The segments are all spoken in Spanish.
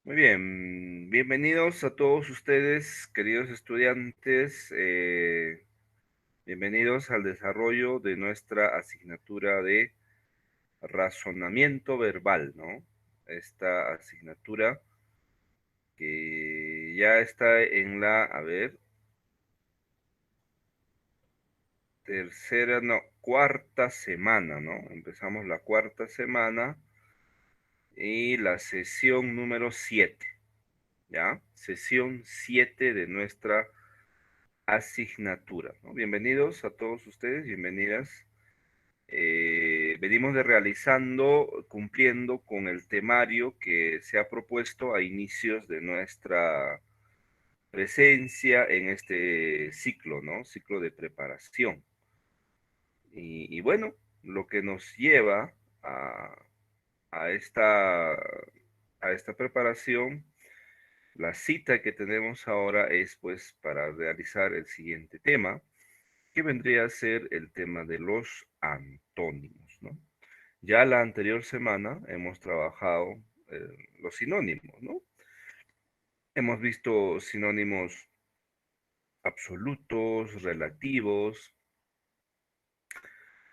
Muy bien, bienvenidos a todos ustedes, queridos estudiantes. Bienvenidos al desarrollo de nuestra asignatura de razonamiento verbal, ¿no? Esta asignatura que ya está en la, a ver, tercera, no, cuarta semana, ¿no? Empezamos la cuarta semana y la sesión número 7, ¿ya? Sesión 7 de nuestra asignatura, ¿no? Bienvenidos a todos ustedes, bienvenidas. Venimos de realizando, cumpliendo con el temario que se ha propuesto a inicios de nuestra presencia en este ciclo, ¿no? Ciclo de preparación. Y bueno, lo que nos lleva a, a esta, a esta preparación, la cita que tenemos ahora es pues para realizar el siguiente tema, que vendría a ser el tema de los antónimos, ¿no? Ya la anterior semana hemos trabajado los sinónimos, ¿no? Hemos visto sinónimos absolutos, relativos.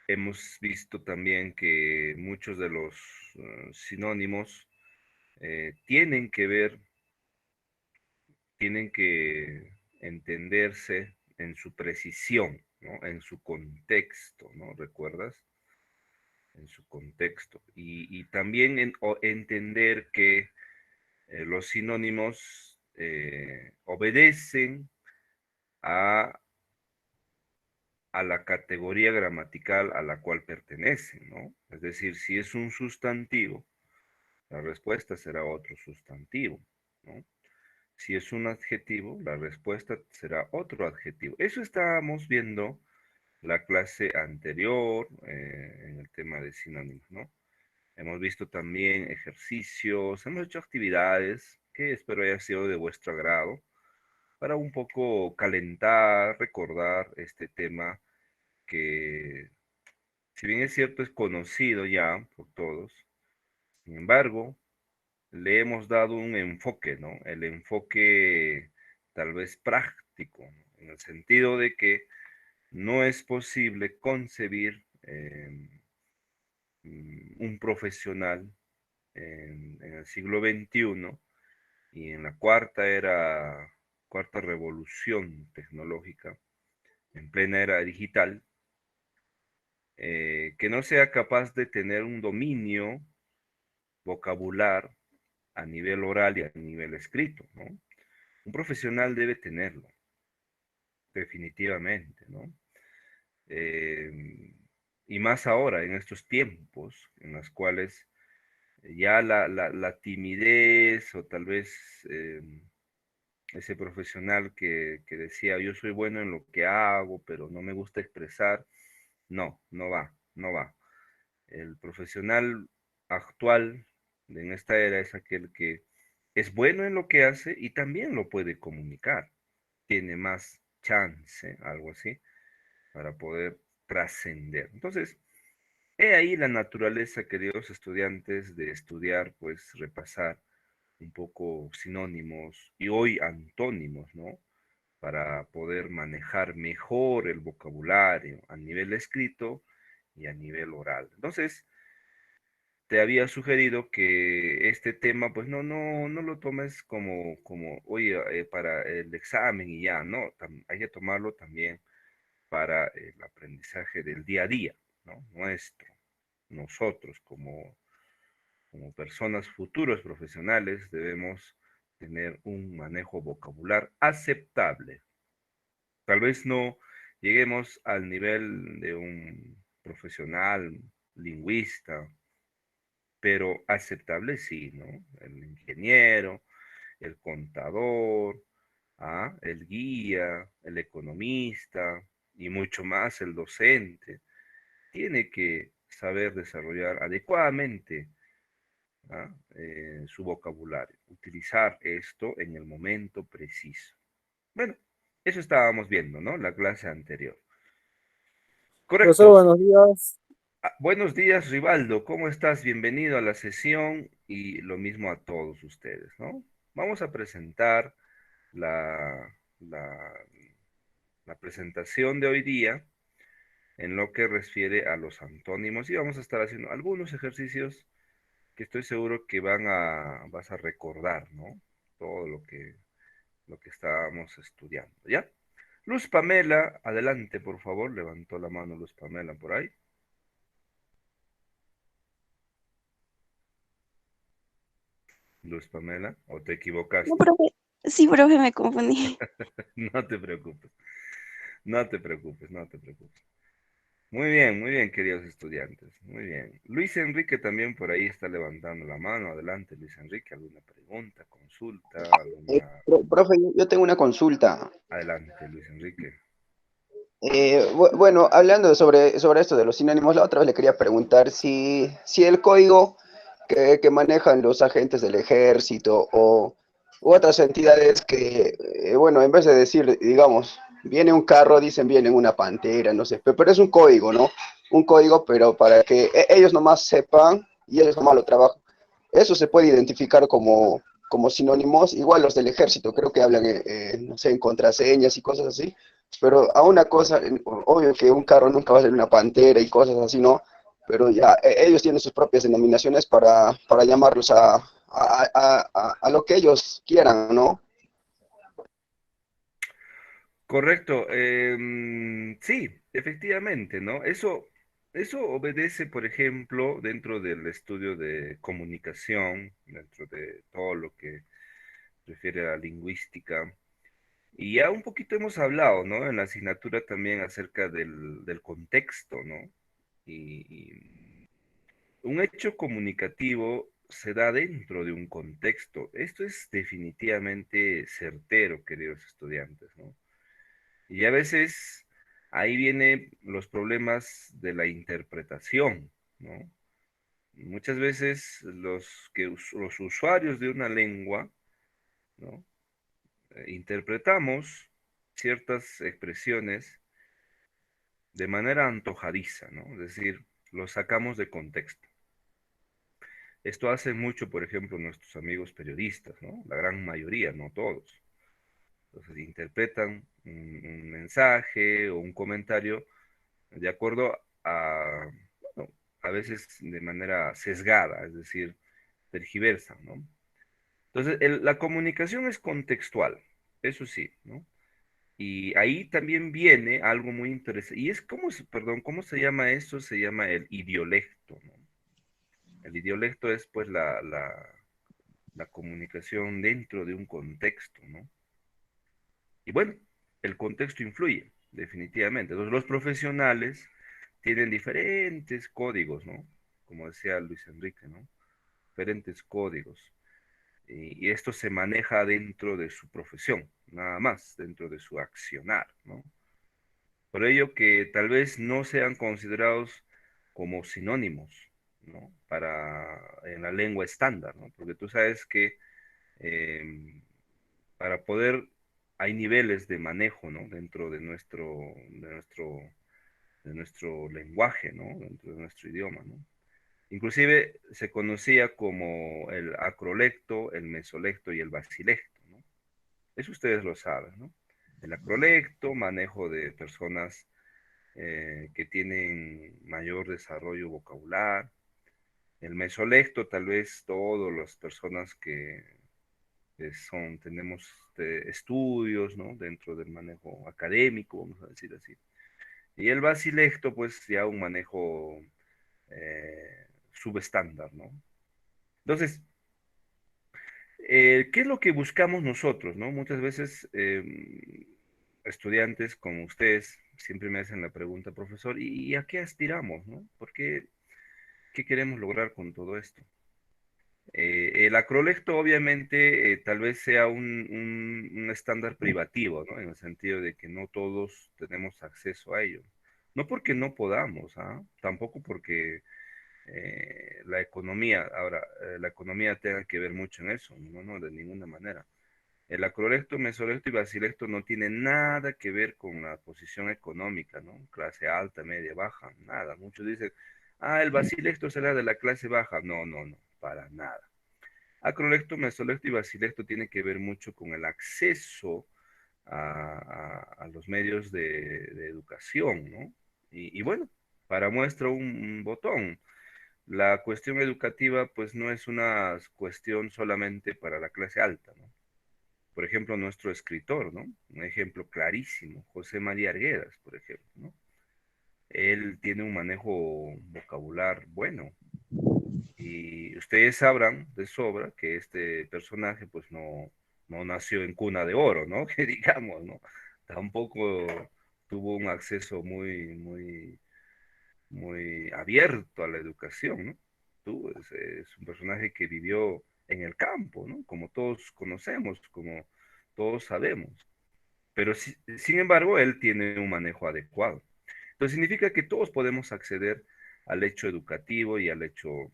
Hemos visto también que muchos de los sinónimos tienen que ver, tienen que entenderse en su precisión, ¿no? En su contexto, ¿no? ¿Recuerdas? En su contexto. Y también entender que los sinónimos obedecen a, a la categoría gramatical a la cual pertenecen, ¿no? Es decir, si es un sustantivo, la respuesta será otro sustantivo, ¿no? Si es un adjetivo, la respuesta será otro adjetivo. Eso estábamos viendo la clase anterior en el tema de sinónimos, ¿no? Hemos visto también ejercicios, hemos hecho actividades que espero haya sido de vuestro agrado para un poco calentar, recordar este tema que, si bien es cierto, es conocido ya por todos. Sin embargo, le hemos dado un enfoque, ¿no? El enfoque tal vez práctico, ¿no? En el sentido de que no es posible concebir un profesional en el siglo XXI y en la cuarta revolución tecnológica, en plena era digital, que no sea capaz de tener un dominio vocabular a nivel oral y a nivel escrito, ¿no? Un profesional debe tenerlo, definitivamente, ¿no? Eh, y más ahora, en estos tiempos en los cuales ya la timidez o tal vez ese profesional que decía, yo soy bueno en lo que hago, pero no me gusta expresar, no, no va, no va. El profesional actual en esta era es aquel que es bueno en lo que hace y también lo puede comunicar. Tiene más chance, algo así, para poder trascender. Entonces, he ahí la naturaleza, queridos estudiantes, de estudiar, pues repasar un poco sinónimos y hoy antónimos, ¿no? Para poder manejar mejor el vocabulario a nivel escrito y a nivel oral. Entonces, te había sugerido que este tema, pues no lo tomes como, oye, para el examen y ya, no, hay que tomarlo también para el aprendizaje del día a día, ¿no? Nuestro, nosotros como personas futuros profesionales debemos tener un manejo vocabular aceptable. Tal vez no lleguemos al nivel de un profesional lingüista, pero aceptable sí, ¿no? El ingeniero, el contador, el guía, el economista y mucho más el docente. Tiene que saber desarrollar adecuadamente su vocabulario, utilizar esto en el momento preciso. Bueno, eso estábamos viendo, ¿no? La clase anterior. Profesor, Correcto. buenos días. Buenos días, Rivaldo. ¿Cómo estás? Bienvenido a la sesión y lo mismo a todos ustedes, ¿no? Vamos a presentar la, la presentación de hoy día en lo que refiere a los antónimos y vamos a estar haciendo algunos ejercicios que estoy seguro que vas a recordar, ¿no? Todo lo que estábamos estudiando, ¿ya? Luz Pamela, adelante, por favor. Levantó la mano Luz Pamela por ahí. Luz Pamela, ¿o te No, equivocaste? profe. Sí, profe, me confundí. No te preocupes, no te preocupes, no te preocupes. muy bien, queridos estudiantes, muy bien. Luis Enrique también por ahí está levantando la mano. Adelante, Luis Enrique, ¿alguna pregunta, consulta, alguna... Profe, yo tengo una consulta. Adelante, Luis Enrique. Bueno, hablando sobre esto de los sinónimos, la otra vez le quería preguntar si el código que manejan los agentes del ejército u otras entidades que, bueno, en vez de decir, digamos, viene un carro, dicen viene una pantera, no sé, pero es un código, ¿no? Un código, pero para que ellos nomás sepan y ellos nomás lo trabajan. Eso se puede identificar como sinónimos, igual los del ejército, creo que hablan, no sé, en contraseñas y cosas así. Pero a una cosa, obvio que un carro nunca va a ser una pantera y cosas así, ¿no? Pero ya ellos tienen sus propias denominaciones para llamarlos a lo que ellos quieran, ¿no? Correcto, sí, efectivamente, ¿no? Eso obedece, por ejemplo, dentro del estudio de comunicación, dentro de todo lo que refiere a la lingüística. Y ya un poquito hemos hablado, ¿no? En la asignatura también acerca del contexto, ¿no? Y un hecho comunicativo se da dentro de un contexto. Esto es definitivamente certero, queridos estudiantes, ¿no? Y a veces ahí vienen los problemas de la interpretación, ¿no? Muchas veces los usuarios de una lengua, ¿no? Interpretamos ciertas expresiones de manera antojadiza, ¿no? Es decir, lo sacamos de contexto. Esto hace mucho, por ejemplo, nuestros amigos periodistas, ¿no? La gran mayoría, no todos. Entonces, interpretan un mensaje o un comentario de acuerdo a, bueno, a veces de manera sesgada, es decir, tergiversan, ¿no? Entonces, la comunicación es contextual, eso sí, ¿no? Y ahí también viene algo muy interesante. Y es, perdón, ¿cómo se llama eso? Se llama el idiolecto, ¿no? El idiolecto es pues la comunicación dentro de un contexto, ¿no? Y bueno, el contexto influye, definitivamente. Entonces, los profesionales tienen diferentes códigos, ¿no? Como decía Luis Enrique, ¿no? Diferentes códigos. Y esto se maneja dentro de su profesión, nada más, dentro de su accionar, ¿no? Por ello que tal vez no sean considerados como sinónimos, ¿no? En la lengua estándar, ¿no? Porque tú sabes que em, para poder, hay niveles de manejo, ¿no? Dentro de nuestro lenguaje, ¿no? Dentro de nuestro idioma, ¿no? Inclusive se conocía como el acrolecto, el mesolecto y el basilecto, ¿no? Eso ustedes lo saben, ¿no? El acrolecto, manejo de personas que tienen mayor desarrollo vocabular. El mesolecto, tal vez todas las personas que tenemos estudios, ¿no? Dentro del manejo académico, vamos a decir así. Y el basilecto, pues ya un manejo subestándar, ¿no? Entonces, ¿qué es lo que buscamos nosotros, no? Muchas veces estudiantes como ustedes siempre me hacen la pregunta, profesor, ¿y a qué aspiramos, no? ¿Qué queremos lograr con todo esto? El acrolecto obviamente tal vez sea un estándar privativo, ¿no? En el sentido de que no todos tenemos acceso a ello. No porque no podamos, ¿ah? Tampoco porque la economía, ahora, la economía tenga que ver mucho en eso, no, no, de ninguna manera. El acrolecto, mesolecto y basilecto no tienen nada que ver con la posición económica, ¿no? Clase alta, media, baja, nada. Muchos dicen, Ah, el basilecto será de la clase baja. No, no, no, para nada. Acrolecto, mesolecto y basilecto tiene que ver mucho con el acceso a los medios de educación, ¿no? Y bueno, para muestra un botón. La cuestión educativa, pues no es una cuestión solamente para la clase alta, ¿no? Por ejemplo, nuestro escritor, ¿no? Un ejemplo clarísimo, José María Arguedas, por ejemplo, ¿no? Él tiene un manejo vocabular bueno. Y ustedes sabrán de sobra que este personaje, pues no nació en cuna de oro, ¿no? Que digamos, ¿no? Tampoco tuvo un acceso muy abierto a la educación, ¿no? Es un personaje que vivió en el campo, ¿no? Como todos conocemos, como todos sabemos. Pero sin embargo, él tiene un manejo adecuado. Entonces significa que todos podemos acceder al hecho educativo y al hecho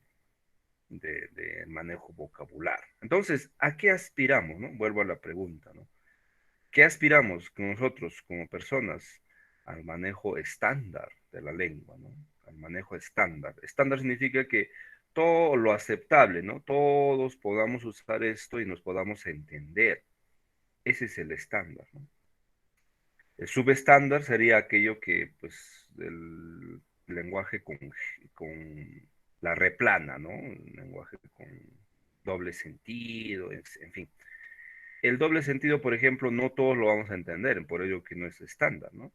de manejo vocabular. Entonces, ¿a qué aspiramos, no? Vuelvo a la pregunta, ¿no? ¿Qué aspiramos nosotros como personas al manejo estándar de la lengua, ¿no? Al manejo estándar. Estándar significa que todo lo aceptable, ¿no? Todos podamos usar esto y nos podamos entender. Ese es el estándar, ¿no? El subestándar sería aquello que, pues, el lenguaje con la replana, ¿no? Un lenguaje con doble sentido, en fin. El doble sentido, por ejemplo, no todos lo vamos a entender, por ello que no es estándar, ¿no?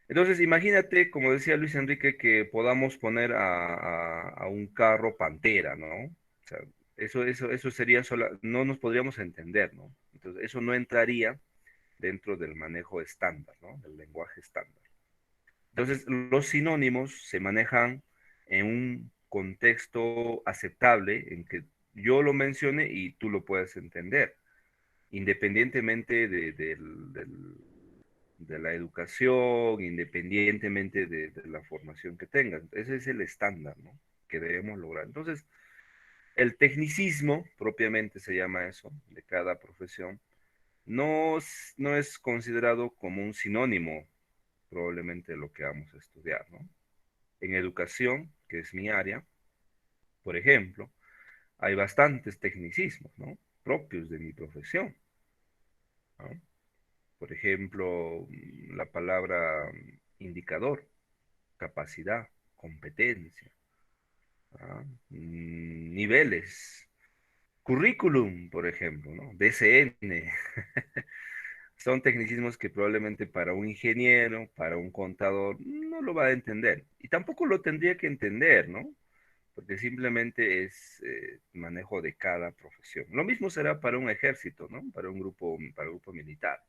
Entonces, imagínate, como decía Luis Enrique, que podamos poner a un carro Pantera, ¿no? O sea, eso sería no nos podríamos entender, ¿no? Entonces, eso no entraría dentro del manejo estándar, ¿no? Del lenguaje estándar. Entonces, los sinónimos se manejan en un contexto aceptable en que yo lo mencione y tú lo puedas entender, independientemente de la educación, independientemente de la formación que tengas. Ese es el estándar, ¿no? Que debemos lograr. Entonces, el tecnicismo, propiamente se llama eso, de cada profesión, no es considerado como un sinónimo probablemente de lo que vamos a estudiar, ¿no? En educación, que es mi área, por ejemplo, hay bastantes tecnicismos, ¿no? Propios de mi profesión, ¿no? Por ejemplo, la palabra indicador, capacidad, competencia, ¿ah? Niveles, currículum, por ejemplo, ¿no? DCN. Son tecnicismos que probablemente para un ingeniero, para un contador, no lo va a entender. Y tampoco lo tendría que entender, ¿no? Porque simplemente es manejo de cada profesión. Lo mismo será para un ejército, ¿no? Para un grupo militar.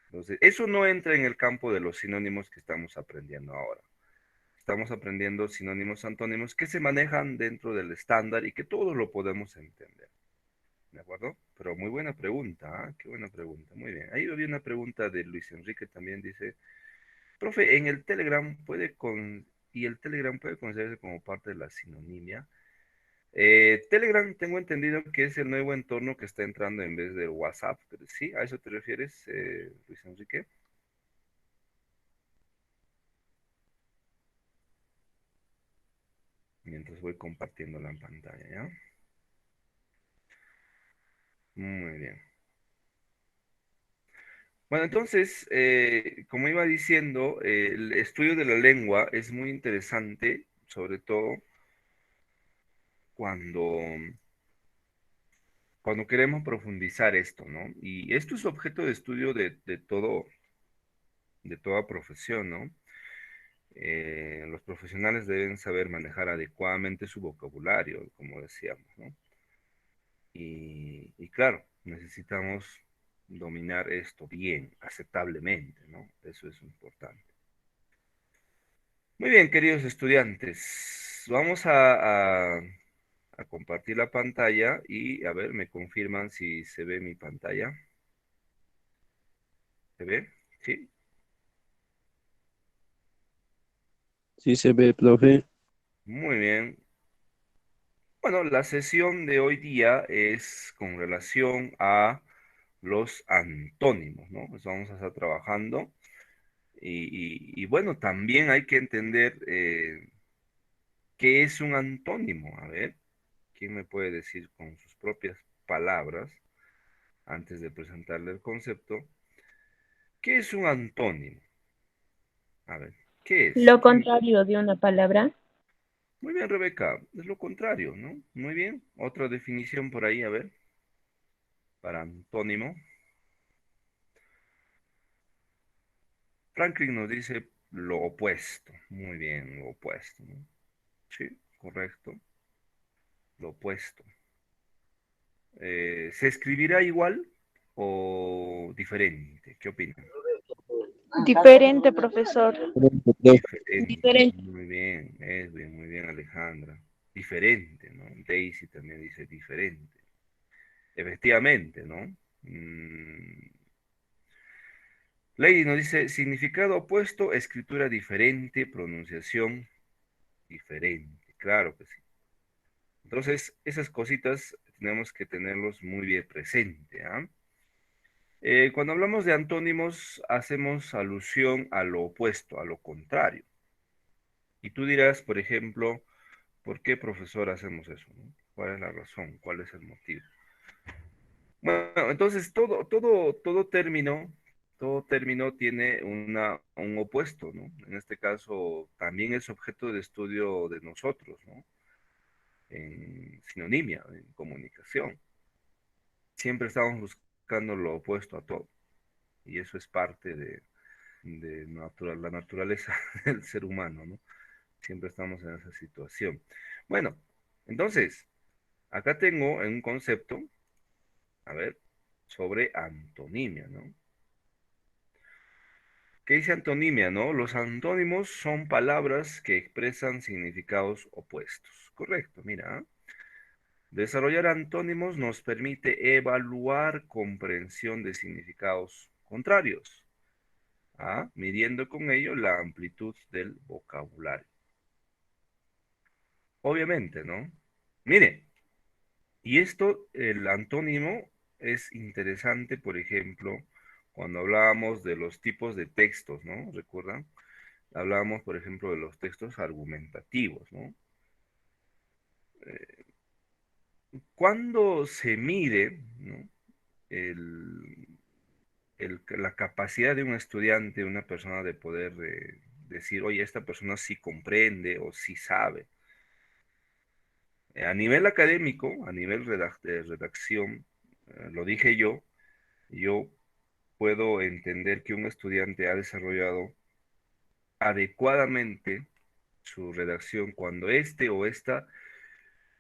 Entonces, eso no entra en el campo de los sinónimos que estamos aprendiendo ahora. Estamos aprendiendo sinónimos antónimos que se manejan dentro del estándar y que todos lo podemos entender. ¿De acuerdo? Pero muy buena pregunta, ¿ah? Qué buena pregunta. Muy bien. Ahí había una pregunta de Luis Enrique también. Dice, profe, y el Telegram puede considerarse como parte de la sinonimia. Telegram tengo entendido que es el nuevo entorno que está entrando en vez de WhatsApp. ¿Sí? ¿A eso te refieres, Luis Enrique? Mientras voy compartiendo la pantalla, ¿ya? Muy bien. Bueno, entonces, como iba diciendo, el estudio de la lengua es muy interesante, sobre todo cuando, cuando queremos profundizar esto, ¿no? Y esto es objeto de estudio de toda profesión, ¿no? Los profesionales deben saber manejar adecuadamente su vocabulario, como decíamos, ¿no? Y claro, necesitamos dominar esto bien, aceptablemente, ¿no? Eso es importante. Muy bien, queridos estudiantes, vamos a compartir la pantalla y a ver, me confirman si se ve mi pantalla. ¿Se ve? Sí. Sí se ve, profe. Muy bien. Bueno, la sesión de hoy día es con relación a los antónimos, ¿no? Pues vamos a estar trabajando. Y bueno, también hay que entender qué es un antónimo. A ver, ¿quién me puede decir con sus propias palabras, antes de presentarle el concepto, qué es un antónimo? A ver, ¿qué es? Lo contrario de una palabra. Muy bien, Rebeca, es lo contrario, ¿no? Muy bien. Otra definición por ahí, a ver, para antónimo. Franklin nos dice lo opuesto. Muy bien, lo opuesto, ¿no? Sí, correcto. Lo opuesto. ¿Se escribirá igual o diferente? ¿Qué opinan? Diferente, profesor. Diferente. Diferente. Muy bien, Edwin, muy bien, Alejandra. Diferente, ¿no? Daisy también dice diferente. Efectivamente, ¿no? Lady nos dice significado opuesto, escritura diferente, pronunciación diferente. Claro que sí. Entonces, esas cositas tenemos que tenerlos muy bien presente, ¿ah? Cuando hablamos de antónimos, hacemos alusión a lo opuesto, a lo contrario. Y tú dirás, por ejemplo, ¿por qué, profesor, hacemos eso, no? ¿Cuál es la razón? ¿Cuál es el motivo? Bueno, entonces todo término tiene un opuesto, ¿no? En este caso, también es objeto de estudio de nosotros, ¿no? En sinonimia, en comunicación. Siempre estamos buscando lo opuesto a todo. Y eso es parte de la naturaleza del ser humano, ¿no? Siempre estamos en esa situación. Bueno, entonces, acá tengo un concepto, a ver, sobre antonimia, ¿no? ¿Qué dice antonimia, no? Los antónimos son palabras que expresan significados opuestos. Correcto, mira. Desarrollar antónimos nos permite evaluar comprensión de significados contrarios, midiendo con ello la amplitud del vocabulario. Obviamente, ¿no? Mire, y esto, el antónimo es interesante, por ejemplo, cuando hablábamos de los tipos de textos, ¿no? ¿Recuerdan? Hablábamos, por ejemplo, de los textos argumentativos, ¿no? Cuando se mide, ¿no? el, la capacidad de un estudiante, una persona de poder decir, oye, esta persona sí comprende o sí sabe. A nivel académico, a nivel de redacción, lo dije yo puedo entender que un estudiante ha desarrollado adecuadamente su redacción cuando este o esta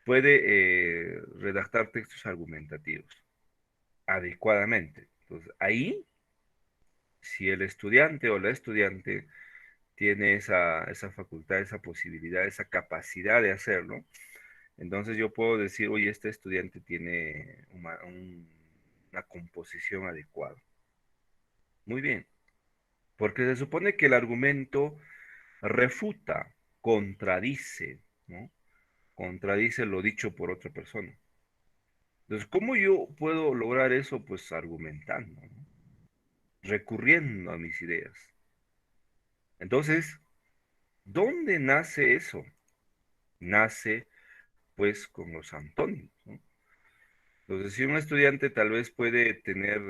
puede redactar textos argumentativos adecuadamente. Entonces, ahí, si el estudiante o la estudiante tiene esa facultad, esa posibilidad, esa capacidad de hacerlo, entonces yo puedo decir, oye, este estudiante tiene una composición adecuada. Muy bien, porque se supone que el argumento refuta, contradice, ¿no? Contradice lo dicho por otra persona. Entonces, ¿cómo yo puedo lograr eso? Pues argumentando, ¿no? Recurriendo a mis ideas. Entonces, ¿dónde nace eso? Nace pues con los antónimos, ¿no? Entonces, si un estudiante tal vez puede tener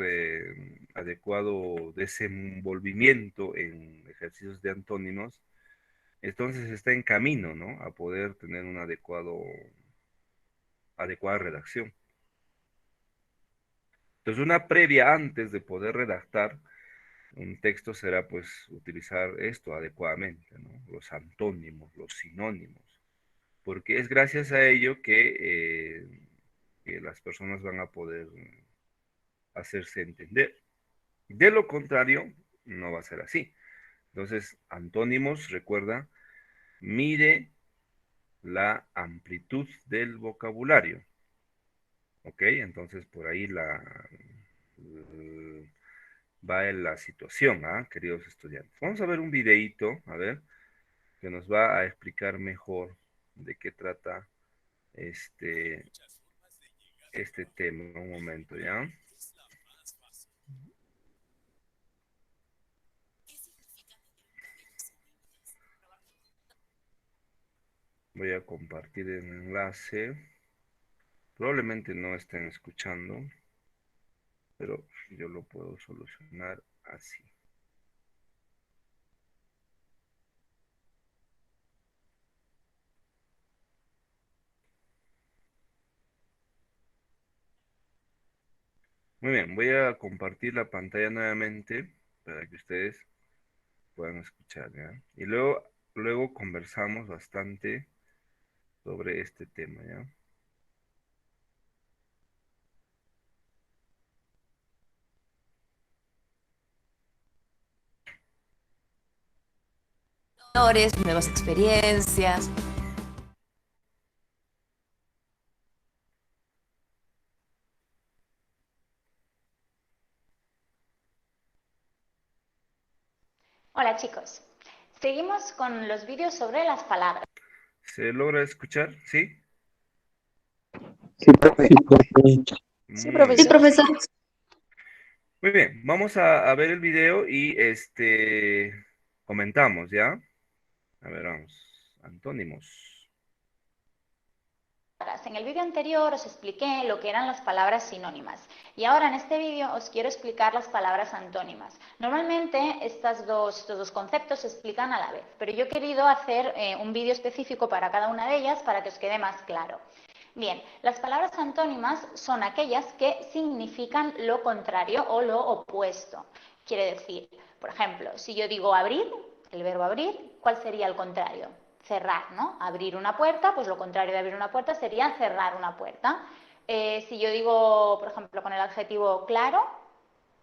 adecuado desenvolvimiento en ejercicios de antónimos, entonces está en camino, ¿no? A poder tener un adecuada redacción. Entonces, una previa antes de poder redactar un texto será pues utilizar esto adecuadamente, ¿no? Los antónimos, los sinónimos, porque es gracias a ello que las personas van a poder hacerse entender. De lo contrario, no va a ser así. Entonces, antónimos, recuerda, mide la amplitud del vocabulario. ¿Ok? Entonces, por ahí va en la situación, queridos estudiantes. Vamos a ver un videíto, a ver, que nos va a explicar mejor de qué trata este, este tema. Un momento, ¿ya? Voy a compartir el enlace. Probablemente no estén escuchando, pero yo lo puedo solucionar así. Muy bien, voy a compartir la pantalla nuevamente para que ustedes puedan escuchar, ¿ya? Y luego conversamos bastante sobre este tema, ¿ya? Nuevas experiencias. Hola chicos, seguimos con los vídeos sobre las palabras. ¿Se logra escuchar? ¿Sí? Sí, profe. Sí, profe. Sí, Muy profesor. bien. Profesor. Muy bien, vamos a ver el video y comentamos, ¿ya? A ver, vamos. Antónimos. En el vídeo anterior os expliqué lo que eran las palabras sinónimas y ahora en este vídeo os quiero explicar las palabras antónimas. Normalmente estos dos conceptos se explican a la vez, pero yo he querido hacer un vídeo específico para cada una de ellas para que os quede más claro. Bien, las palabras antónimas son aquellas que significan lo contrario o lo opuesto. Quiere decir, por ejemplo, si yo digo abrir, el verbo abrir, ¿cuál sería el contrario? Cerrar, ¿no? Abrir una puerta, pues lo contrario de abrir una puerta sería cerrar una puerta. Si yo digo, por ejemplo, con el adjetivo claro,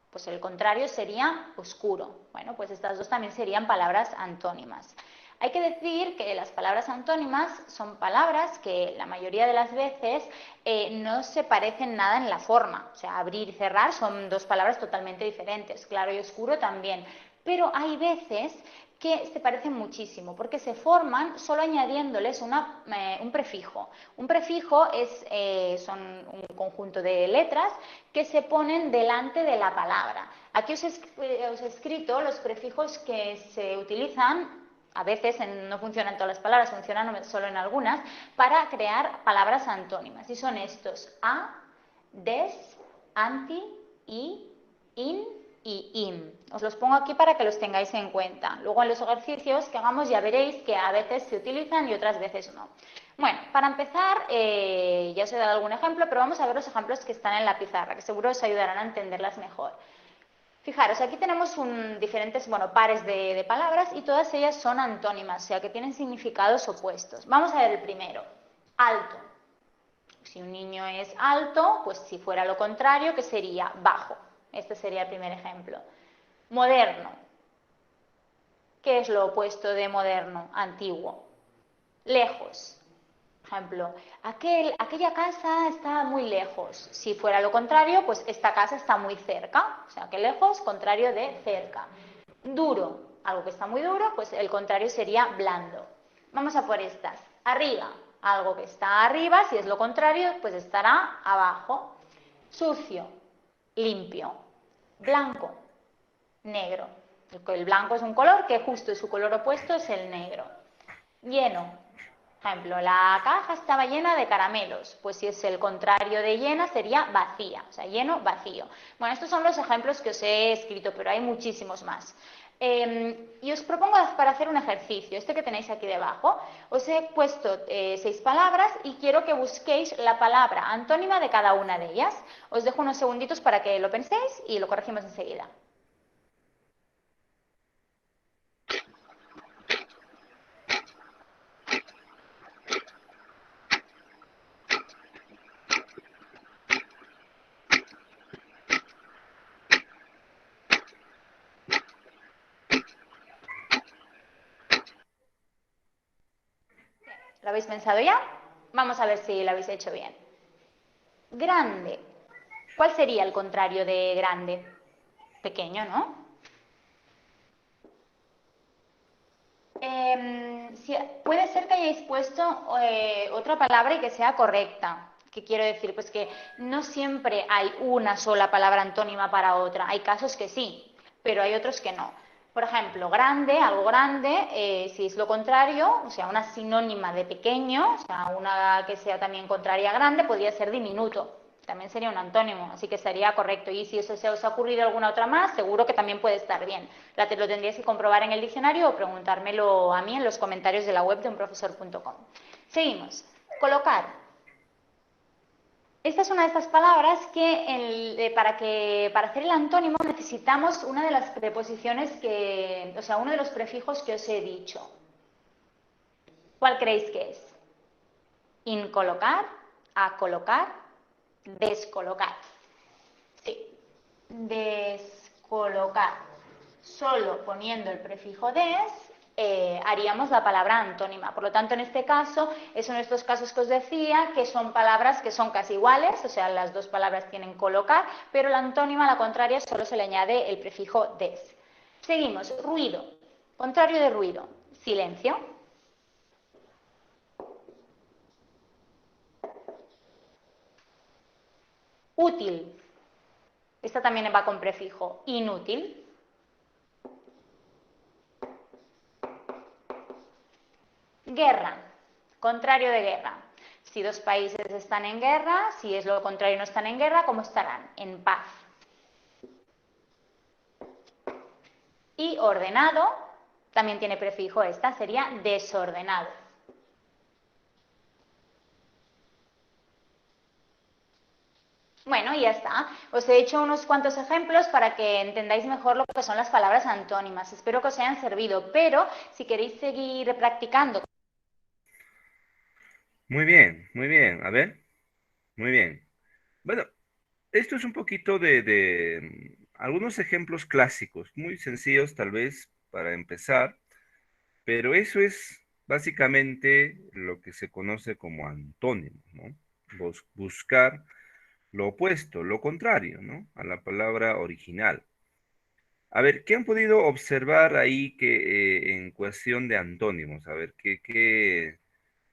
pues el contrario sería oscuro. Bueno, pues estas dos también serían palabras antónimas. Hay que decir que las palabras antónimas son palabras que la mayoría de las veces no se parecen nada en la forma. O sea, abrir y cerrar son dos palabras totalmente diferentes. Claro y oscuro también. Pero hay veces que se parecen muchísimo porque se forman solo añadiéndoles un prefijo. Un prefijo son un conjunto de letras que se ponen delante de la palabra. Aquí os he escrito los prefijos que se utilizan. A veces no funcionan todas las palabras, funcionan solo en algunas, para crear palabras antónimas. Y son estos: a, des, anti, y, in y im. Os los pongo aquí para que los tengáis en cuenta. Luego en los ejercicios que hagamos ya veréis que a veces se utilizan y otras veces no. Bueno, para empezar, ya os he dado algún ejemplo, pero vamos a ver los ejemplos que están en la pizarra, que seguro os ayudarán a entenderlas mejor. Fijaros, aquí tenemos diferentes pares de palabras y todas ellas son antónimas, o sea que tienen significados opuestos. Vamos a ver el primero, alto. Si un niño es alto, pues si fuera lo contrario, ¿qué sería? Bajo. Este sería el primer ejemplo. Moderno. ¿Qué es lo opuesto de moderno? Antiguo. Lejos. Por ejemplo, aquella casa está muy lejos. Si fuera lo contrario, pues esta casa está muy cerca. O sea, que lejos, contrario de cerca. Duro, algo que está muy duro, pues el contrario sería blando. Vamos a por estas. Arriba, algo que está arriba, si es lo contrario, pues estará abajo. Sucio, limpio. Blanco, negro. El blanco es un color que justo su color opuesto es el negro. Lleno. Por ejemplo, la caja estaba llena de caramelos, pues si es el contrario de llena sería vacía, o sea, lleno, vacío. Bueno, estos son los ejemplos que os he escrito, pero hay muchísimos más. Y os propongo para hacer un ejercicio, este que tenéis aquí debajo. Os he puesto 6 palabras y quiero que busquéis la palabra antónima de cada una de ellas. Os dejo unos segunditos para que lo penséis y lo corregimos enseguida. ¿Lo habéis pensado ya? Vamos a ver si lo habéis hecho bien. Grande. ¿Cuál sería el contrario de grande? Pequeño, ¿no? Puede ser que hayáis puesto otra palabra y que sea correcta. ¿Qué quiero decir? Pues que no siempre hay una sola palabra antónima para otra. Hay casos que sí, pero hay otros que no. Por ejemplo, grande, algo grande, si es lo contrario, o sea, una sinónima de pequeño, o sea, una que sea también contraria a grande, podría ser diminuto. También sería un antónimo, así que sería correcto. Y si eso se os ha ocurrido alguna otra más, seguro que también puede estar bien. Lo tendríais que comprobar en el diccionario o preguntármelo a mí en los comentarios de la web de unprofesor.com. Seguimos. Colocar. Esta es una de estas palabras que, para hacer el antónimo necesitamos una de las preposiciones o sea, uno de los prefijos que os he dicho. ¿Cuál creéis que es? Incolocar, acolocar, descolocar. Sí, descolocar. Solo poniendo el prefijo des haríamos la palabra antónima. Por lo tanto, en este caso, es uno de estos casos que os decía que son palabras que son casi iguales, o sea, las dos palabras tienen colocar, pero la antónima, la contraria, solo se le añade el prefijo des. Seguimos, ruido. Contrario de ruido, silencio. Útil. Esta también va con prefijo. Inútil. Guerra. Contrario de guerra. Si dos países están en guerra, si es lo contrario no están en guerra, ¿cómo estarán? En paz. Y ordenado, también tiene prefijo esta, sería desordenado. Bueno, y ya está. Os he hecho unos cuantos ejemplos para que entendáis mejor lo que son las palabras antónimas. Espero que os hayan servido, pero si queréis seguir practicando. Muy bien, muy bien. A ver, muy bien. Bueno, esto es un poquito de algunos ejemplos clásicos, muy sencillos tal vez para empezar, pero eso es básicamente lo que se conoce como antónimo, ¿no? Buscar lo opuesto, lo contrario, ¿no? A la palabra original. A ver, ¿qué han podido observar ahí que en cuestión de antónimos? A ver,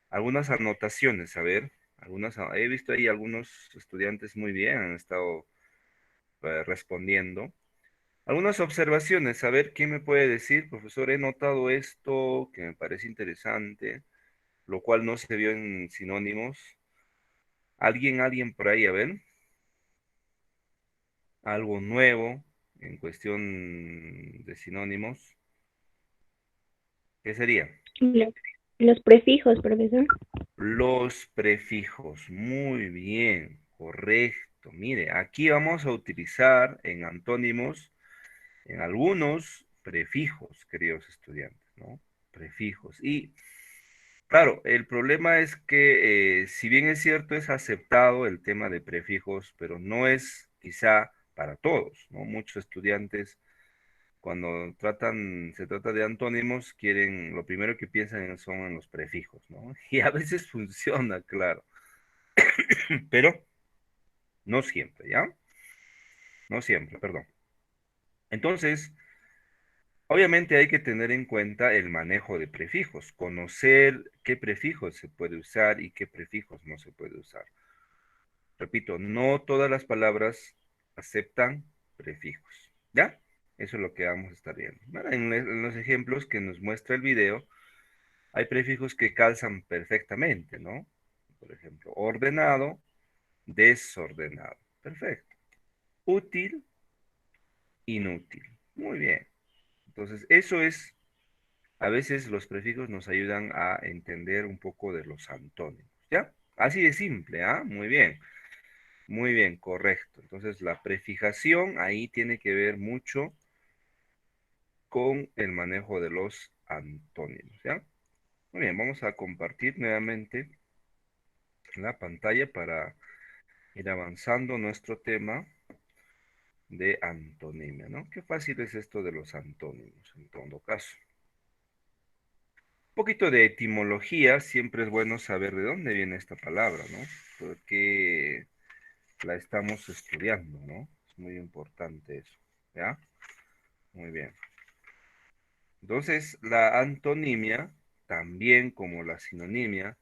algunas anotaciones, a ver, he visto ahí algunos estudiantes muy bien, han estado respondiendo. Algunas observaciones, a ver, ¿quién me puede decir? Profesor, he notado esto que me parece interesante, lo cual no se vio en sinónimos. Alguien por ahí, a ver, algo nuevo en cuestión de sinónimos. ¿Qué sería? Lo- Los prefijos, profesor. Los prefijos. Muy bien, correcto. Mire, aquí vamos a utilizar en antónimos, en algunos prefijos, queridos estudiantes, ¿no? Prefijos. Y claro, el problema es que si bien es cierto, es aceptado el tema de prefijos, pero no es quizá para todos, ¿no? Muchos estudiantes cuando se trata de antónimos, lo primero que piensan son en los prefijos, ¿no? Y a veces funciona, claro, pero no siempre, ¿ya? No siempre, perdón. Entonces, obviamente hay que tener en cuenta el manejo de prefijos, conocer qué prefijos se puede usar y qué prefijos no se puede usar. Repito, no todas las palabras aceptan prefijos, ¿ya? Eso es lo que vamos a estar viendo. Ahora, en los ejemplos que nos muestra el video, hay prefijos que calzan perfectamente, ¿no? Por ejemplo, ordenado, desordenado. Perfecto. Útil, inútil. Muy bien. Entonces, a veces los prefijos nos ayudan a entender un poco de los antónimos, ¿ya? Así de simple, ¿ah? Muy bien, correcto. Entonces, la prefijación ahí tiene que ver mucho con el manejo de los antónimos, ¿ya? Muy bien, vamos a compartir nuevamente la pantalla para ir avanzando nuestro tema de antonimia, ¿no? Qué fácil es esto de los antónimos, en todo caso. Un poquito de etimología, siempre es bueno saber de dónde viene esta palabra, ¿no? Porque la estamos estudiando, ¿no? Es muy importante eso, ¿ya? Muy bien. Entonces, la antonimia, también como la sinonimia,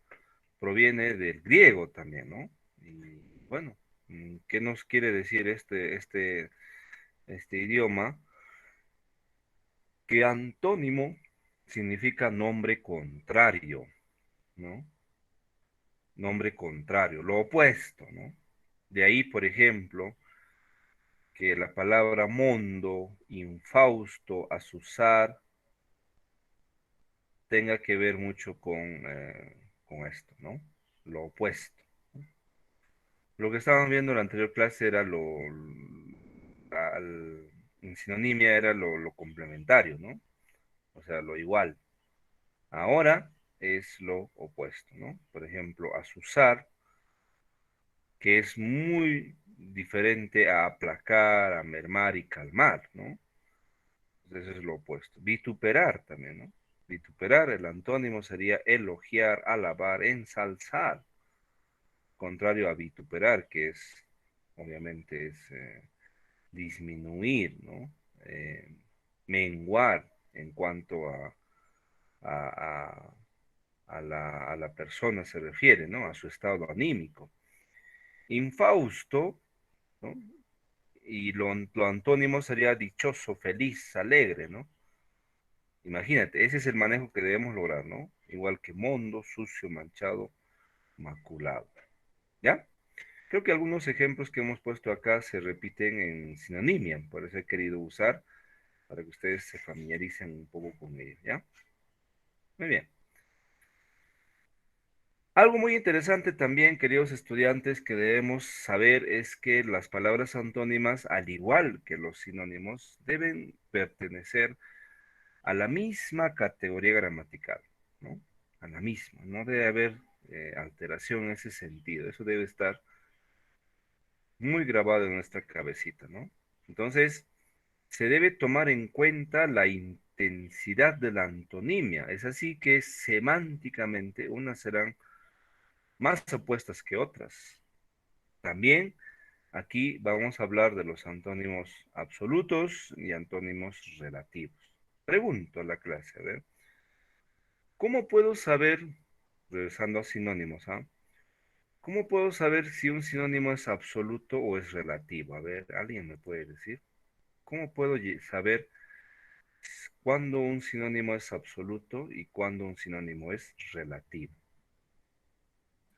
proviene del griego también, ¿no? Y bueno, ¿qué nos quiere decir este idioma? que antónimo significa nombre contrario, ¿no? Nombre contrario, lo opuesto, ¿no? De ahí, por ejemplo, que la palabra mundo, infausto, azuzar, tenga que ver mucho con esto, ¿no? Lo opuesto. Lo que estábamos viendo en la anterior clase era en sinonimia era lo complementario, ¿no? O sea, lo igual. Ahora es lo opuesto, ¿no? Por ejemplo, azuzar, que es muy diferente a aplacar, a mermar y calmar, ¿no? Entonces eso es lo opuesto. Vituperar también, ¿no? Vituperar, el antónimo sería elogiar, alabar, ensalzar, contrario a vituperar, que es, obviamente, es disminuir, ¿no? Eh, menguar en cuanto a, a- a la persona se refiere, ¿no? A su estado anímico. Infausto, ¿no? Y lo antónimo sería dichoso, feliz, alegre, ¿no? Imagínate, ese es el manejo que debemos lograr, ¿no? Igual que mondo, sucio, manchado, maculado. ¿Ya? Creo que algunos ejemplos que hemos puesto acá se repiten en sinonimia, por eso he querido usar para que ustedes se familiaricen un poco con ello, ¿ya? Muy bien. Algo muy interesante también, queridos estudiantes, que debemos saber es que las palabras antónimas, al igual que los sinónimos, deben pertenecer a la misma categoría gramatical, ¿no? A la misma, no debe haber alteración en ese sentido, eso debe estar muy grabado en nuestra cabecita, ¿no? Entonces, se debe tomar en cuenta la intensidad de la antonimia, es así que semánticamente unas serán más opuestas que otras. También aquí vamos a hablar de los antónimos absolutos y antónimos relativos. Pregunto a la clase, a ver. ¿Cómo puedo saber, regresando a sinónimos, cómo puedo saber si un sinónimo es absoluto o es relativo? A ver, ¿alguien me puede decir? ¿Cómo puedo saber cuándo un sinónimo es absoluto y cuándo un sinónimo es relativo?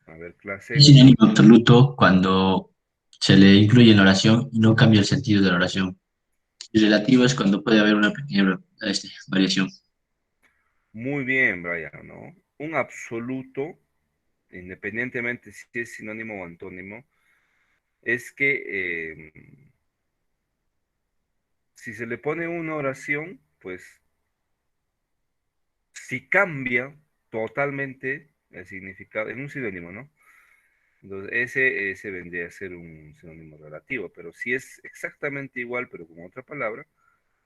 A ver, Es clase. sinónimo absoluto cuando se le incluye en la oración y no cambia el sentido de la oración. Y relativo es cuando puede haber una pequeña variación. Muy bien, Brian, ¿no? Un absoluto, independientemente si es sinónimo o antónimo, es que si se le pone una oración, pues si cambia totalmente el significado, en un sinónimo, ¿no? Entonces, ese vendría a ser un sinónimo relativo, pero si es exactamente igual, pero con otra palabra,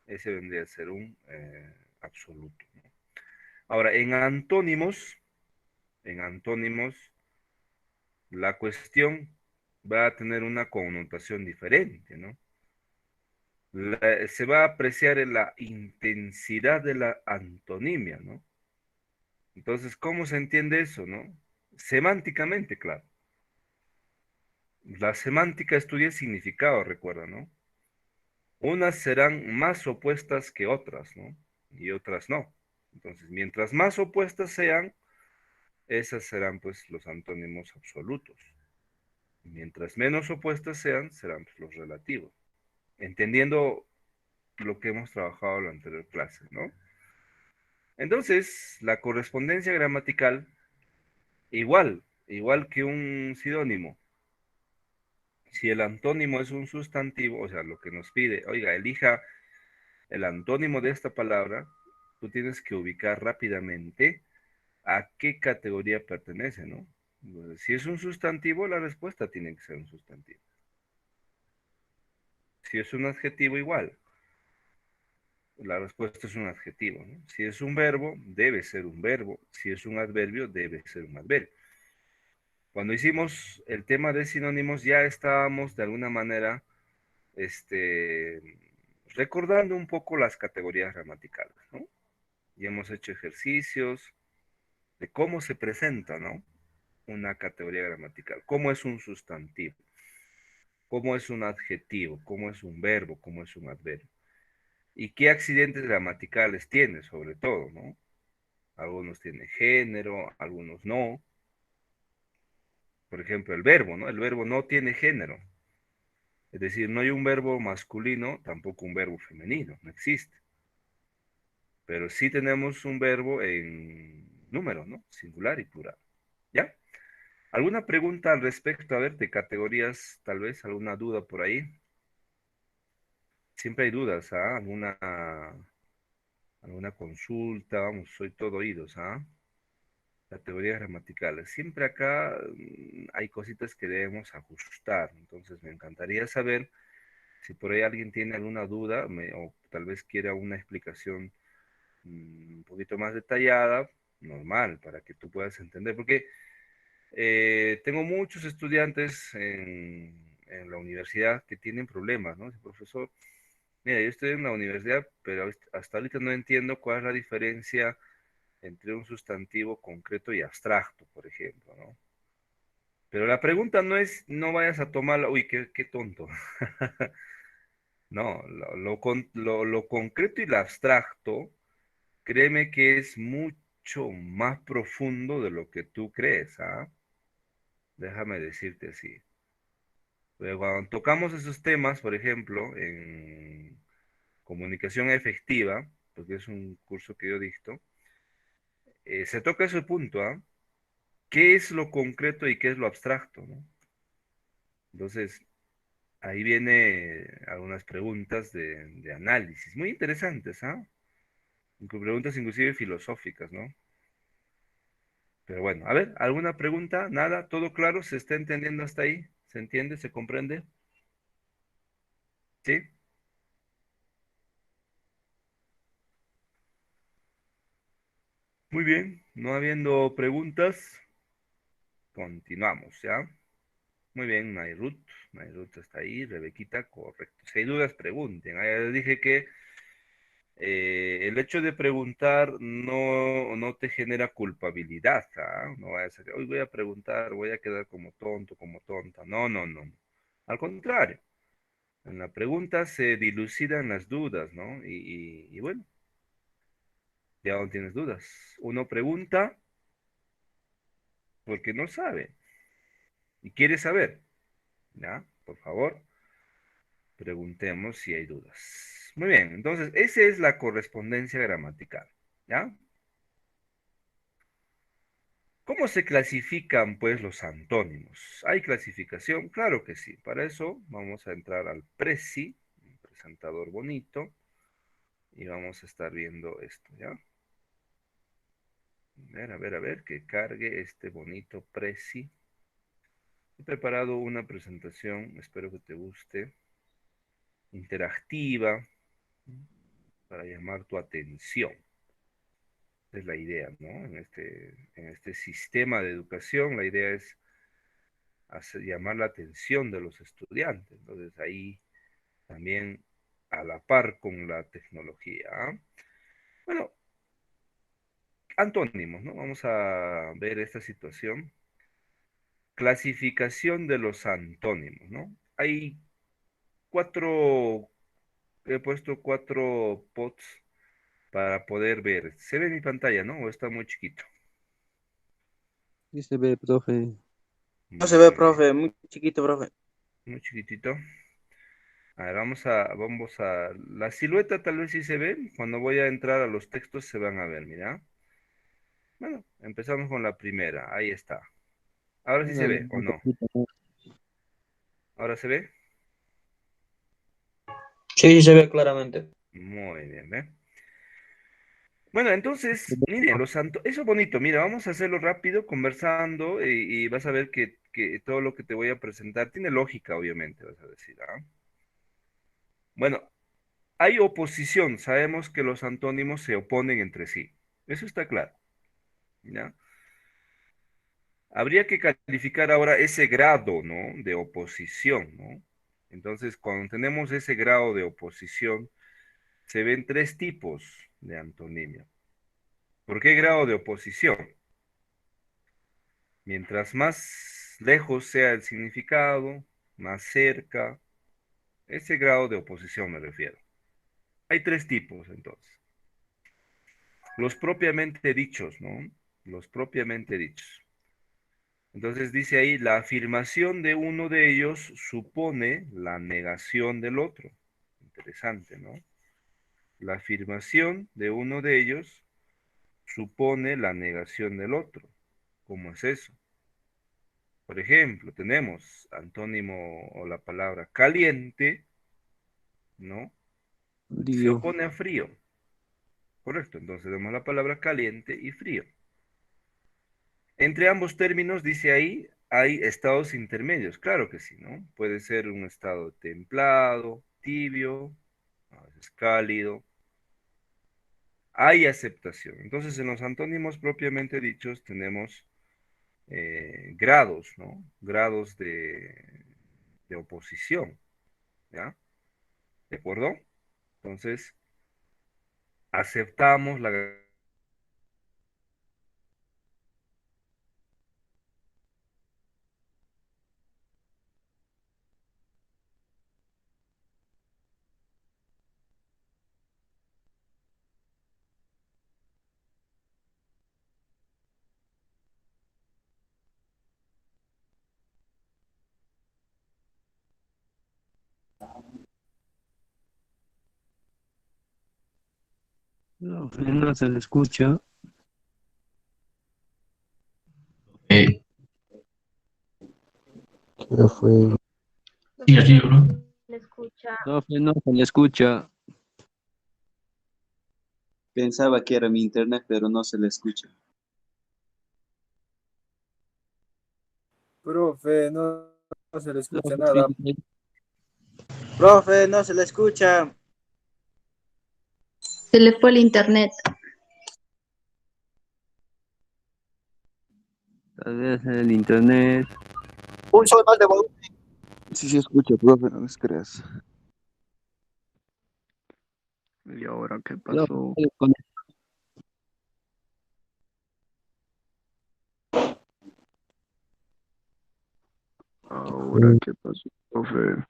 ese vendría a ser un absoluto, ¿no? Ahora, en antónimos, la cuestión va a tener una connotación diferente, ¿no? Se va a apreciar en la intensidad de la antonimia, ¿no? Entonces, ¿cómo se entiende eso, no? Semánticamente, claro. La semántica estudia significado, recuerda, ¿no? Unas serán más opuestas que otras, ¿no? Y otras no. Entonces, mientras más opuestas sean, esas serán pues los antónimos absolutos. Mientras menos opuestas sean, serán pues, los relativos. Entendiendo lo que hemos trabajado en la anterior clase, ¿no? Entonces, la correspondencia gramatical, igual que un sinónimo. Si el antónimo es un sustantivo, o sea, lo que nos pide, oiga, elija el antónimo de esta palabra, tú tienes que ubicar rápidamente a qué categoría pertenece, ¿no? Entonces, si es un sustantivo, la respuesta tiene que ser un sustantivo. Si es un adjetivo, igual. La respuesta es un adjetivo, ¿no? Si es un verbo, debe ser un verbo. Si es un adverbio, debe ser un adverbio. Cuando hicimos el tema de sinónimos, ya estábamos de alguna manera, recordando un poco las categorías gramaticales, ¿no? Y hemos hecho ejercicios de cómo se presenta, ¿no? Una categoría gramatical. ¿Cómo es un sustantivo? ¿Cómo es un adjetivo? ¿Cómo es un verbo? ¿Cómo es un adverbio? y qué accidentes gramaticales tiene, sobre todo, ¿no? Algunos tienen género, algunos no. Por ejemplo, el verbo, ¿no? El verbo no tiene género. Es decir, no hay un verbo masculino, tampoco un verbo femenino, no existe. Pero sí tenemos un verbo en número, ¿no? Singular y plural. ¿Ya? ¿Alguna pregunta al respecto? A ver, de categorías, tal vez, alguna duda por ahí. Siempre hay dudas, ¿ah? Alguna consulta, vamos, soy todo oídos, ¿ah? Categorías gramaticales. Siempre acá hay cositas que debemos ajustar. Entonces, me encantaría saber si por ahí alguien tiene alguna duda o tal vez quiera una explicación un poquito más detallada, normal, para que tú puedas entender. Porque tengo muchos estudiantes en la universidad que tienen problemas, ¿no? Dice, profesor, mira, yo estoy en la universidad, pero hasta ahorita no entiendo cuál es la diferencia entre un sustantivo concreto y abstracto, por ejemplo, ¿no? Pero la pregunta no es, no vayas a tomarla, uy, qué tonto. No, lo concreto y lo abstracto, créeme que es mucho más profundo de lo que tú crees, ¿ah? Déjame decirte así. Pero cuando tocamos esos temas, por ejemplo, en comunicación efectiva, porque es un curso que yo dicto, se toca ese punto, ¿ah? ¿Qué es lo concreto y qué es lo abstracto, ¿no? Entonces, ahí viene algunas preguntas de análisis, muy interesantes, ¿ah? Preguntas inclusive filosóficas, ¿no? Pero bueno, a ver, ¿alguna pregunta? ¿Nada? ¿Todo claro? ¿Se está entendiendo hasta ahí? ¿Se entiende? ¿Se comprende? ¿Sí? Muy bien, no habiendo preguntas, continuamos, ¿ya? Muy bien, Nairut, Nairut está ahí, Rebequita, correcto. Si hay dudas, pregunten. Ah, ya les dije que el hecho de preguntar no te genera culpabilidad, ¿ah? No vayas a decir, hoy voy a preguntar, voy a quedar como tonto, como tonta. No, no, no. Al contrario, en la pregunta se dilucidan las dudas, ¿no? Y bueno, ya no tienes dudas. Uno pregunta porque no sabe y quiere saber, ¿ya? Por favor, preguntemos si hay dudas. Muy bien, entonces, esa es la correspondencia gramatical, ¿ya? ¿Cómo se clasifican, pues, los antónimos? ¿Hay clasificación? Claro que sí. Para eso vamos a entrar al Prezi, un presentador bonito, y vamos a estar viendo esto, ¿ya? A ver, que cargue este bonito Prezi. He preparado una presentación, espero que te guste, interactiva, para llamar tu atención. Es la idea, ¿no? En este sistema de educación, la idea es llamar la atención de los estudiantes. Entonces ahí también a la par con la tecnología. ¿Ah? Bueno, antónimos, ¿no? Vamos a ver esta situación. Clasificación de los antónimos, ¿no? Hay cuatro, he puesto cuatro pods para poder ver. ¿Se ve en mi pantalla, no? ¿O está muy chiquito? Sí se ve, profe. No se ve, Muy bien, profe, muy chiquito, profe. muy chiquitito. A ver, la silueta tal vez sí se ve. Cuando voy a entrar a los textos se van a ver, mira. Bueno, empezamos con la primera. Ahí está. Ahora sí se Hágale ve, ¿o un no? poquito más. ¿Ahora se ve? Sí, sí se ve claramente. Muy bien, ¿eh? Bueno, entonces, miren, eso es bonito. Mira, vamos a hacerlo rápido, conversando, y vas a ver que todo lo que te voy a presentar tiene lógica, obviamente, vas a decir, ¿ah? Bueno, hay oposición. Sabemos que los antónimos se oponen entre sí. Eso está claro, ¿ya? Habría que calificar ahora ese grado, ¿no? De oposición, ¿no? Entonces, cuando tenemos ese grado de oposición, se ven tres tipos de antonimia. ¿Por qué grado de oposición? Mientras más lejos sea el significado, más cerca, ese grado de oposición me refiero. Hay tres tipos, entonces. Los propiamente dichos, ¿no? Los propiamente dichos. Entonces dice ahí, la afirmación de uno de ellos supone la negación del otro. Interesante, ¿no? La afirmación de uno de ellos supone la negación del otro. ¿Cómo es eso? Por ejemplo, tenemos antónimo o la palabra caliente, ¿no? Se Frío. opone a frío. Correcto, entonces tenemos la palabra caliente y frío. Entre ambos términos, dice ahí, hay estados intermedios. Claro que sí, ¿no? Puede ser un estado templado, tibio, a veces cálido. Hay aceptación. Entonces, en los antónimos propiamente dichos tenemos grados, ¿no? Grados de oposición, ¿ya? ¿De acuerdo? Entonces, aceptamos la... No, no se le escucha. Eh, Ya fue. sigue así, bro. ¿Le escucha? Profe, no se le escucha. Pensaba que era mi internet, pero no se le escucha. Profe, no, no se le escucha Profe, nada. Profe, no se le escucha. Se le fue el internet. tal vez el internet. Un sol más de volumen. Sí se escucha, profe, no les creas. ¿Y ahora qué pasó? Ahora qué pasó, profe.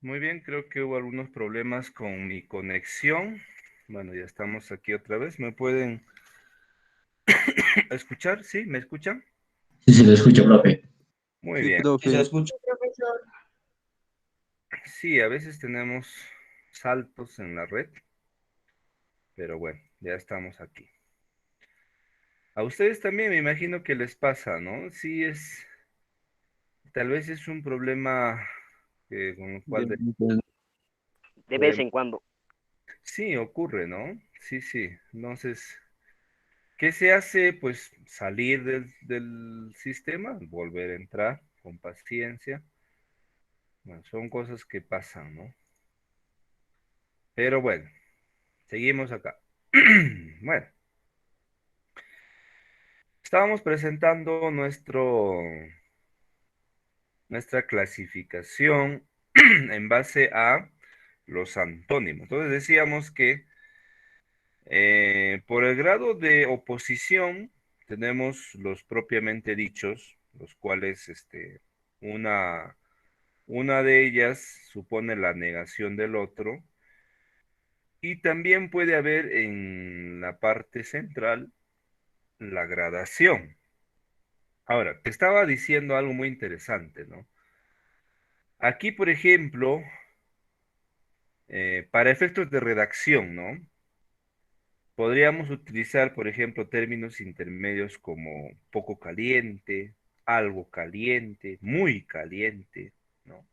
Muy bien, creo que hubo algunos problemas con mi conexión. Bueno, ya estamos aquí otra vez. ¿Me pueden escuchar? ¿Sí? ¿Me escuchan? Sí se le escucha, profe. Muy Sí, bien. Sí, se le profe. escucha. Profesor. Sí, a veces tenemos saltos en la red, pero bueno, ya estamos aquí. A ustedes también me imagino que les pasa, ¿no? Sí, tal vez es un problema con el cual De vez podemos... en cuando. Sí, ocurre, ¿no? Sí, sí. Entonces, ¿qué se hace? Pues salir del sistema, volver a entrar con paciencia. Bueno, son cosas que pasan, ¿no? Pero bueno, seguimos acá. Bueno, estábamos presentando nuestra clasificación en base a los antónimos. Entonces decíamos que por el grado de oposición tenemos los propiamente dichos, los cuales una de ellas supone la negación del otro, y también puede haber en la parte central la gradación. Ahora, te estaba diciendo algo muy interesante, ¿no? Aquí, por ejemplo, para efectos de redacción, ¿no? Podríamos utilizar, por ejemplo, términos intermedios como poco caliente, algo caliente, muy caliente, ¿no?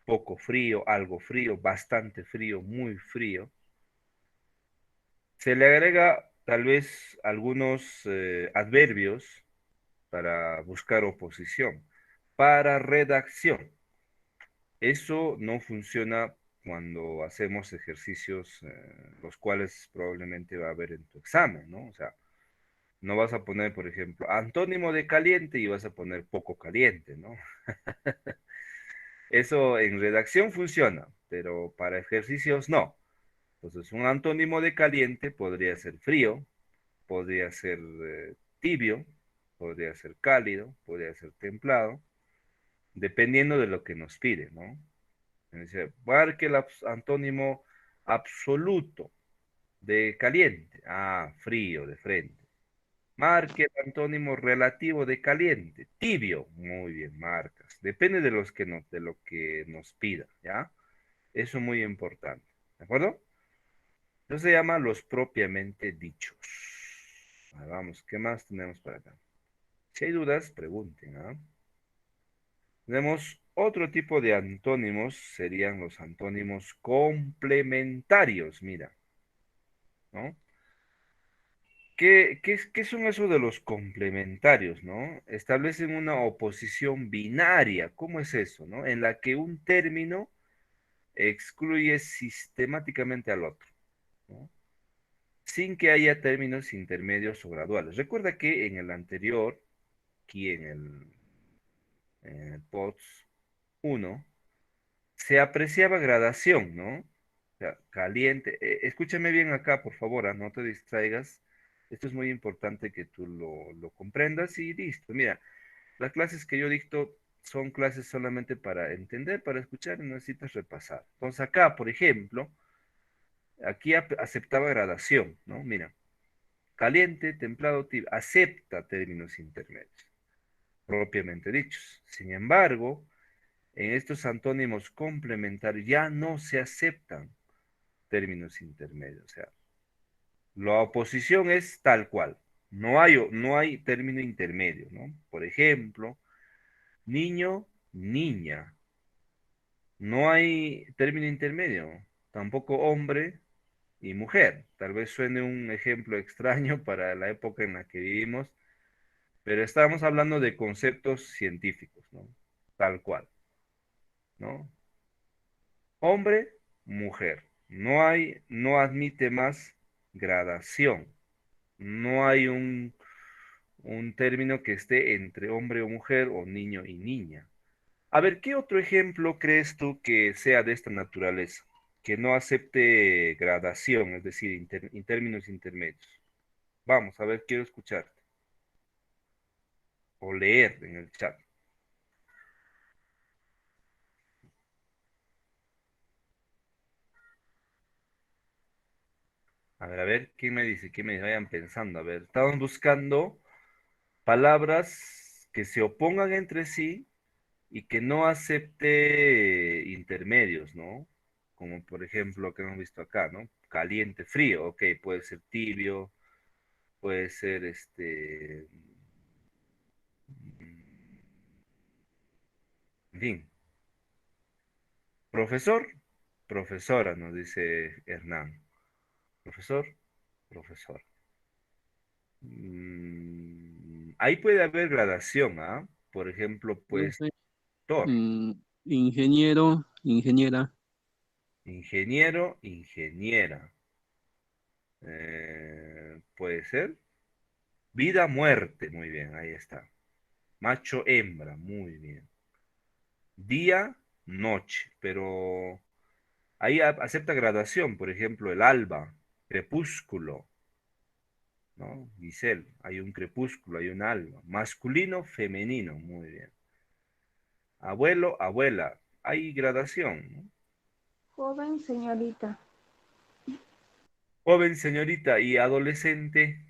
Poco frío, algo frío, bastante frío, muy frío. Se le agrega tal vez algunos adverbios para buscar oposición. Para redacción, eso no funciona cuando hacemos ejercicios los cuales probablemente va a haber en tu examen, ¿no? O sea, no vas a poner, por ejemplo, antónimo de caliente y vas a poner poco caliente, ¿no? Eso en redacción funciona, pero para ejercicios no. Entonces, un antónimo de caliente podría ser frío, podría ser tibio, podría ser cálido, podría ser templado, dependiendo de lo que nos pide, ¿no? Dice, marque el antónimo absoluto de caliente. Ah, frío, de frente. Marque el antónimo relativo de caliente. Tibio. Muy bien, marcas. Depende de de lo que nos pida, ¿ya? Eso es muy importante. ¿De acuerdo? Eso se llama los propiamente dichos. Vamos, ¿qué más tenemos para acá? Si hay dudas, pregunten, ¿ah? Tenemos otro tipo de antónimos, serían los antónimos complementarios, mira, ¿no? ¿Qué son eso de los complementarios, no? Establecen una oposición binaria, ¿cómo es eso, no? En la que un término excluye sistemáticamente al otro, ¿no? Sin que haya términos intermedios o graduales. Recuerda que en el anterior, aquí en el POTS 1, se apreciaba gradación, ¿no? O sea, caliente. Escúchame bien acá, por favor, no te distraigas. Esto es muy importante que tú lo comprendas y listo. Mira, las clases que yo dicto son clases solamente para entender, para escuchar, y no necesitas repasar. Entonces acá, por ejemplo, aquí aceptaba gradación, ¿no? Mira, caliente, templado, tibio, acepta términos intermedios, propiamente dichos. Sin embargo, en estos antónimos complementarios ya no se aceptan términos intermedios. O sea, la oposición es tal cual. No hay término intermedio, ¿no? Por ejemplo, niño, niña. No hay término intermedio. Tampoco hombre y mujer. Tal vez suene un ejemplo extraño para la época en la que vivimos, pero estamos hablando de conceptos científicos, ¿no? Tal cual, ¿no? Hombre, mujer. No admite más gradación. No hay un término que esté entre hombre o mujer o niño y niña. A ver, ¿qué otro ejemplo crees tú que sea de esta naturaleza? Que no acepte gradación, es decir, términos intermedios. Vamos, a ver, quiero escucharte. O leer en el chat. A ver, ¿quién me dice? ¿Quién me dice? Vayan pensando. A ver, estamos buscando palabras que se opongan entre sí y que no acepte intermedios, ¿no? Como por ejemplo lo que hemos visto acá, ¿no? Caliente, frío, ok, puede ser tibio, puede ser en fin. Profesor, profesora, nos dice Hernán. Profesor, profesor. Ahí puede haber gradación, ¿ah? Por ejemplo, pues, Profe, doctor, ingeniero, ingeniera. ingeniero, ingeniera. Puede ser. Vida, muerte, muy bien, ahí está. Macho, hembra, muy bien. Día, noche, pero ahí acepta gradación, por ejemplo, el alba, crepúsculo, ¿no? Giselle, hay un crepúsculo, hay un alba. Masculino, femenino, muy bien. Abuelo, abuela, hay gradación, ¿no? Joven señorita. Joven, señorita y adolescente.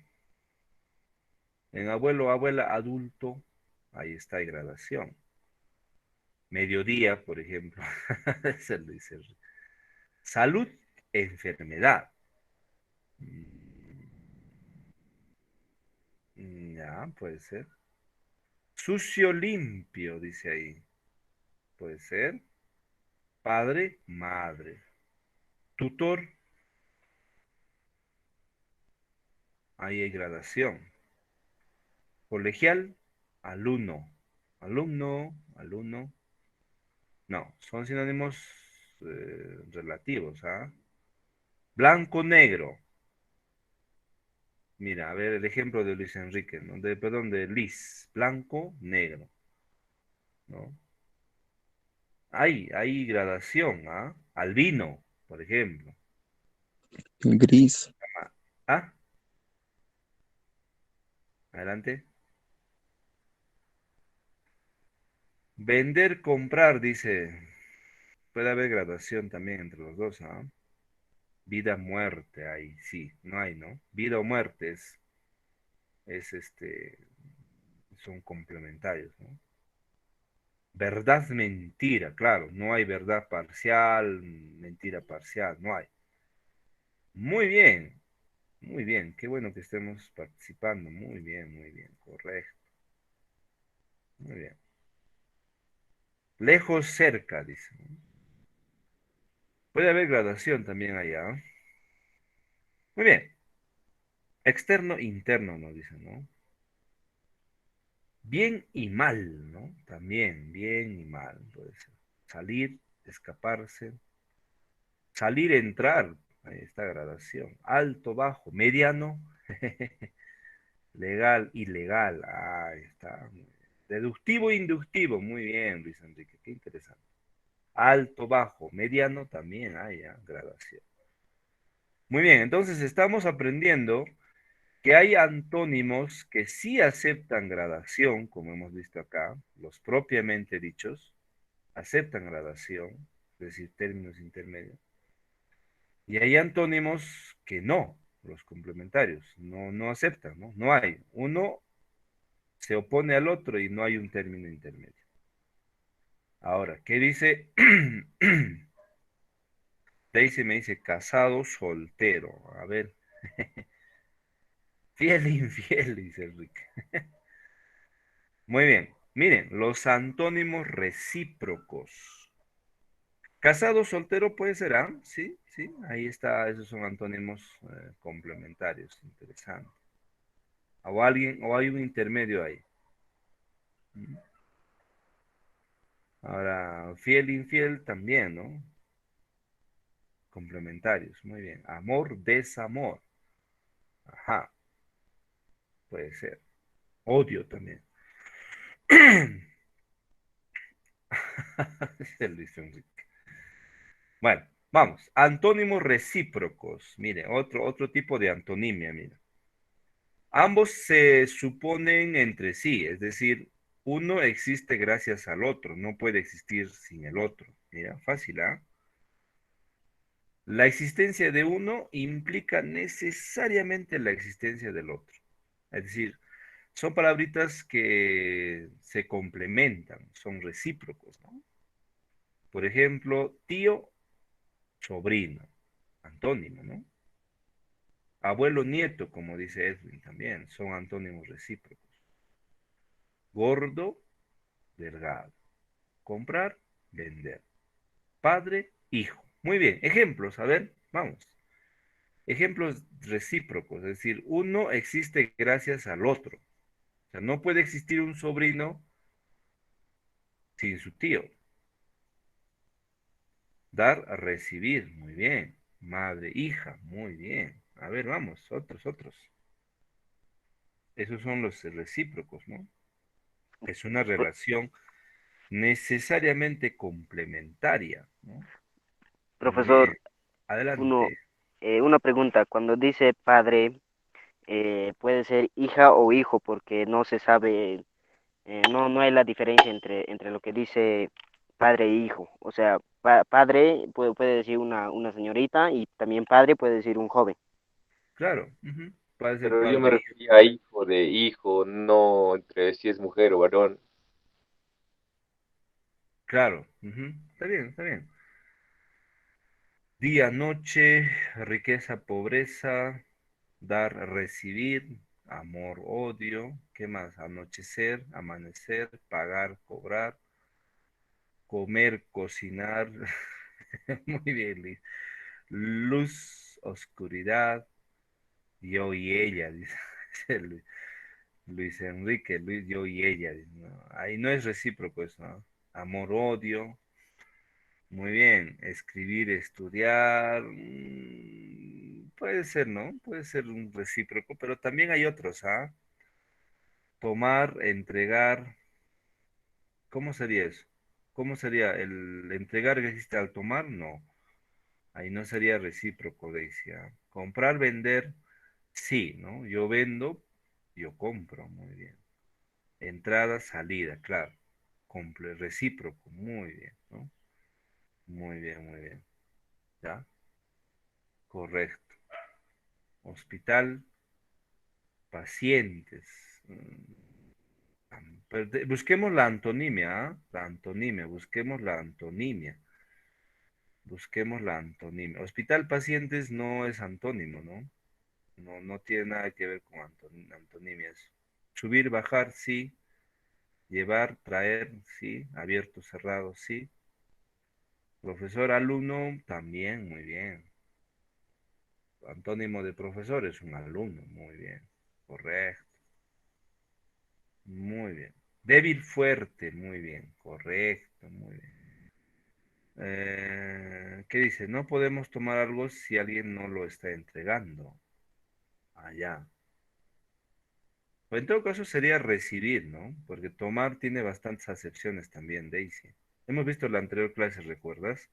En abuelo, abuela, adulto, ahí está, hay gradación. Mediodía, por ejemplo. Se lo dice. Salud, enfermedad. Ya, puede ser. Sucio, limpio, dice ahí. Puede ser. Padre, madre. Tutor, ahí hay gradación. Colegial, alumno. Alumno, alumno. No, son sinónimos relativos, ¿ah? Blanco, negro. Mira, a ver el ejemplo de Luis Enrique, ¿no? Perdón, de Liz. Blanco, negro, ¿no? Hay gradación, ¿ah? Albino, por ejemplo. Gris. ¿Ah? Adelante. Vender, comprar, dice. Puede haber gradación también entre los dos, ¿ah? Vida, muerte, ahí sí, no hay, ¿no? Vida o muerte es son complementarios, ¿no? Verdad, mentira, claro, no hay verdad parcial, mentira parcial, no hay. Muy bien, qué bueno que estemos participando, muy bien, correcto, muy bien. Lejos, cerca, dice, ¿no? Puede haber gradación también allá, ¿eh? Muy bien. Externo, interno, nos dicen, ¿no? Bien y mal, ¿no? También, bien y mal, puede ser. Salir, escaparse, salir, entrar, ahí está gradación. Alto, bajo, mediano, legal, ilegal, ahí está. Deductivo, inductivo, muy bien, Luis Enrique, qué interesante. Alto, bajo, mediano, también hay gradación. Muy bien, entonces estamos aprendiendo que hay antónimos que sí aceptan gradación, como hemos visto acá, los propiamente dichos, aceptan gradación, es decir, términos intermedios, y hay antónimos que no, los complementarios, no aceptan, ¿no? No hay. Uno se opone al otro y no hay un término intermedio. Ahora, ¿qué dice? Daisy me dice casado, soltero. A ver, fiel e infiel, dice Enrique. Muy bien. Miren, los antónimos recíprocos. Casado, soltero puede ser, ¿ah? Sí, sí, ahí está, esos son antónimos complementarios, interesante. O alguien, o hay un intermedio ahí. Mm. Ahora, fiel, infiel también, ¿no? Complementarios, muy bien. Amor, desamor. Ajá, puede ser. Odio también. El Luis Enrique. Bueno, vamos. Antónimos recíprocos. Mire, otro tipo de antonimia, mira. Ambos se suponen entre sí, es decir, uno existe gracias al otro, no puede existir sin el otro. Mira, fácil, ¿ah? La existencia de uno implica necesariamente la existencia del otro. Es decir, son palabritas que se complementan, son recíprocos, ¿no? Por ejemplo, tío, sobrino, antónimo, ¿no? Abuelo, nieto, como dice Edwin también, son antónimos recíprocos. Gordo, delgado. Comprar, vender. Padre, hijo. Muy bien, ejemplos, a ver, vamos. Ejemplos recíprocos, es decir, uno existe gracias al otro. O sea, no puede existir un sobrino sin su tío. Dar a recibir, muy bien. Madre, hija, muy bien. A ver, vamos, otros. Esos son los recíprocos, ¿no? Es una relación necesariamente complementaria, ¿no? Muy bien, Profesor, uno, adelante. una pregunta. Cuando dice padre, puede ser hija o hijo, porque no se sabe, no hay la diferencia entre lo que dice padre e hijo. O sea, padre puede decir una señorita y también padre puede decir un joven. Claro, ujú, puede ser Pero yo me padre, hijo. refería a hijo de hijo, no entre si es mujer o varón. Claro, ujú, está bien, está bien. Día, noche, riqueza, pobreza, dar, recibir, amor, odio, ¿qué más? Anochecer, amanecer, pagar, cobrar, comer, cocinar. Muy bien, Liz. Luz, oscuridad, yo y ella, dice Luis Enrique, Luis, yo y ella. Dice, ¿no? Ahí no es recíproco eso, ¿no? Amor, odio. Muy bien, escribir, estudiar, puede ser, ¿no? Puede ser un recíproco, pero también hay otros, ¿ah? Tomar, entregar, ¿cómo sería eso? ¿Cómo sería el entregar que existe al tomar? No, ahí no sería recíproco, decía. Comprar, vender, sí, ¿no? Yo vendo, yo compro, muy bien. Entrada, salida, claro. Recíproco, muy bien, ¿no? Muy bien, muy bien. ¿Ya? Correcto. Hospital, pacientes. Busquemos la antonimia, ¿ah? La antonimia, busquemos la antonimia. Busquemos la antonimia. Hospital, pacientes no es antónimo, ¿no? No, no tiene nada que ver con antonimias. Subir, bajar, sí. Llevar, traer, sí. Abierto, cerrado, sí. Profesor, alumno, también, muy bien. Antónimo de profesor es un alumno, muy bien. Correcto. Muy bien. Débil, fuerte, muy bien. Correcto, muy bien. ¿Qué dice? No podemos tomar algo si alguien no lo está entregando. Allá. Pues en todo caso sería recibir, ¿no? Porque tomar tiene bastantes acepciones también, Daisy. Hemos visto la anterior clase, ¿recuerdas?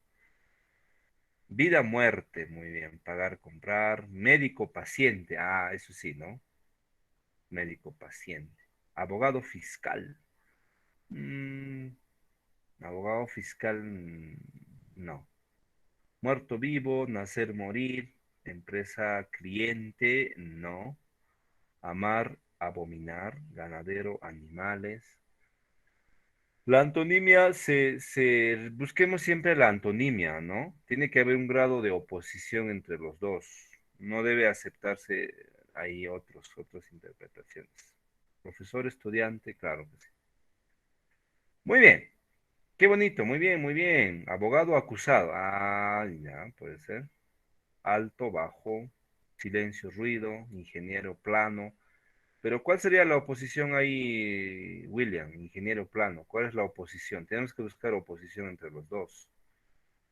Vida, muerte, muy bien. Pagar, comprar. Médico, paciente. Ah, eso sí, ¿no? Médico, paciente. Abogado fiscal. Mm, abogado fiscal, no. Muerto, vivo, nacer, morir. Empresa, cliente, no. Amar, abominar. Ganadero, animales. La antonimia, busquemos siempre la antonimia, ¿no? Tiene que haber un grado de oposición entre los dos. No debe aceptarse ahí otras interpretaciones. Profesor, estudiante, claro que sí. Muy bien, qué bonito, muy bien, muy bien. Abogado, acusado. Ah, ya, puede ser. Alto, bajo, silencio, ruido, ingeniero, plano. Pero ¿cuál sería la oposición ahí, William, ingeniero plano? ¿Cuál es la oposición? Tenemos que buscar oposición entre los dos.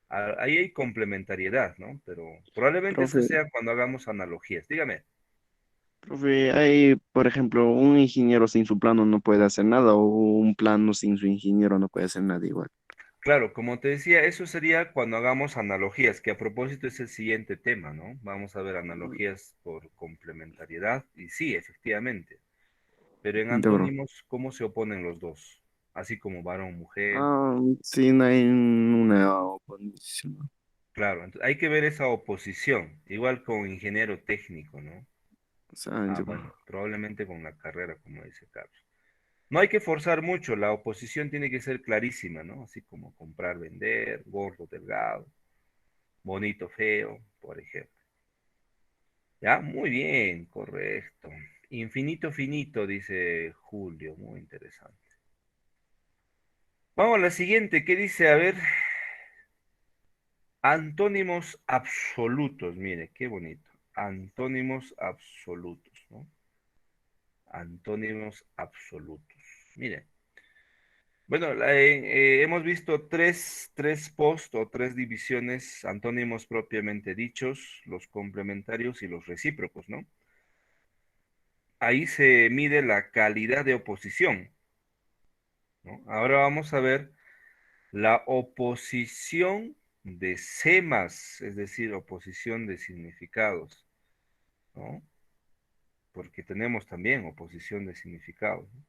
Ahí hay complementariedad, ¿no? Pero probablemente eso Profe, sea cuando hagamos analogías. Dígame. profe, hay, por ejemplo, un ingeniero sin su plano no puede hacer nada, o un plano sin su ingeniero no puede hacer nada igual. Claro, como te decía, eso sería cuando hagamos analogías, que a propósito es el siguiente tema, ¿no? Vamos a ver analogías por complementariedad. Y sí, efectivamente. Pero en De bro. antónimos, ¿cómo se oponen los dos? Así como varón, mujer. Ah, sí, no hay una oposición. Claro, hay que ver esa oposición, igual con ingeniero técnico, ¿no? O sea, Ah, bueno, probablemente con la carrera, como dice Carlos. No hay que forzar mucho, la oposición tiene que ser clarísima, ¿no? Así como comprar, vender, gordo, delgado, bonito, feo, por ejemplo. Ya, muy bien, correcto. Infinito, finito, dice Julio, muy interesante. Vamos a la siguiente, ¿qué dice? A ver, antónimos absolutos, mire, qué bonito. Antónimos absolutos, ¿no? Antónimos absolutos. Mire, bueno, hemos visto tres post o tres divisiones, antónimos propiamente dichos, los complementarios y los recíprocos, ¿no? Ahí se mide la calidad de oposición. ¿no? Ahora vamos a ver la oposición de semas, es decir, oposición de significados, ¿no? Porque tenemos también oposición de significados, ¿no?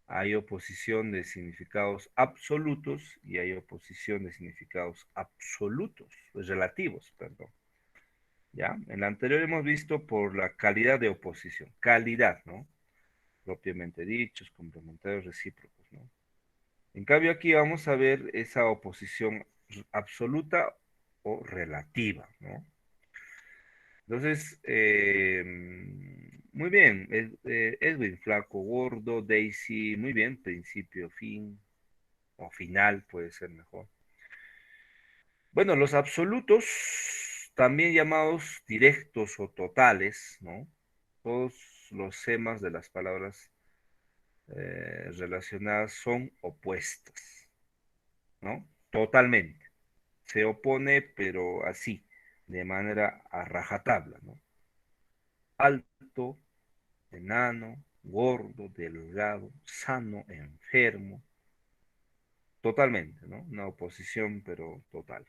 Hay oposición de significados absolutos y hay oposición de significados absolutos, relativos, perdón. ¿Ya? En la anterior hemos visto por la calidad de oposición, calidad, ¿no? Propiamente dichos, complementarios, recíprocos, ¿no? En cambio aquí vamos a ver esa oposición absoluta o relativa, ¿no? Entonces, muy bien, Edwin, flaco, gordo, Daisy, muy bien, principio, fin, o final puede ser mejor. Bueno, los absolutos, también llamados directos o totales, ¿no? Todos los semas de las palabras relacionadas son opuestas, ¿no? Totalmente. Se opone, pero así, de manera a rajatabla, ¿no? Alto, enano, gordo, delgado, sano, enfermo, totalmente, ¿no? Una oposición, pero total.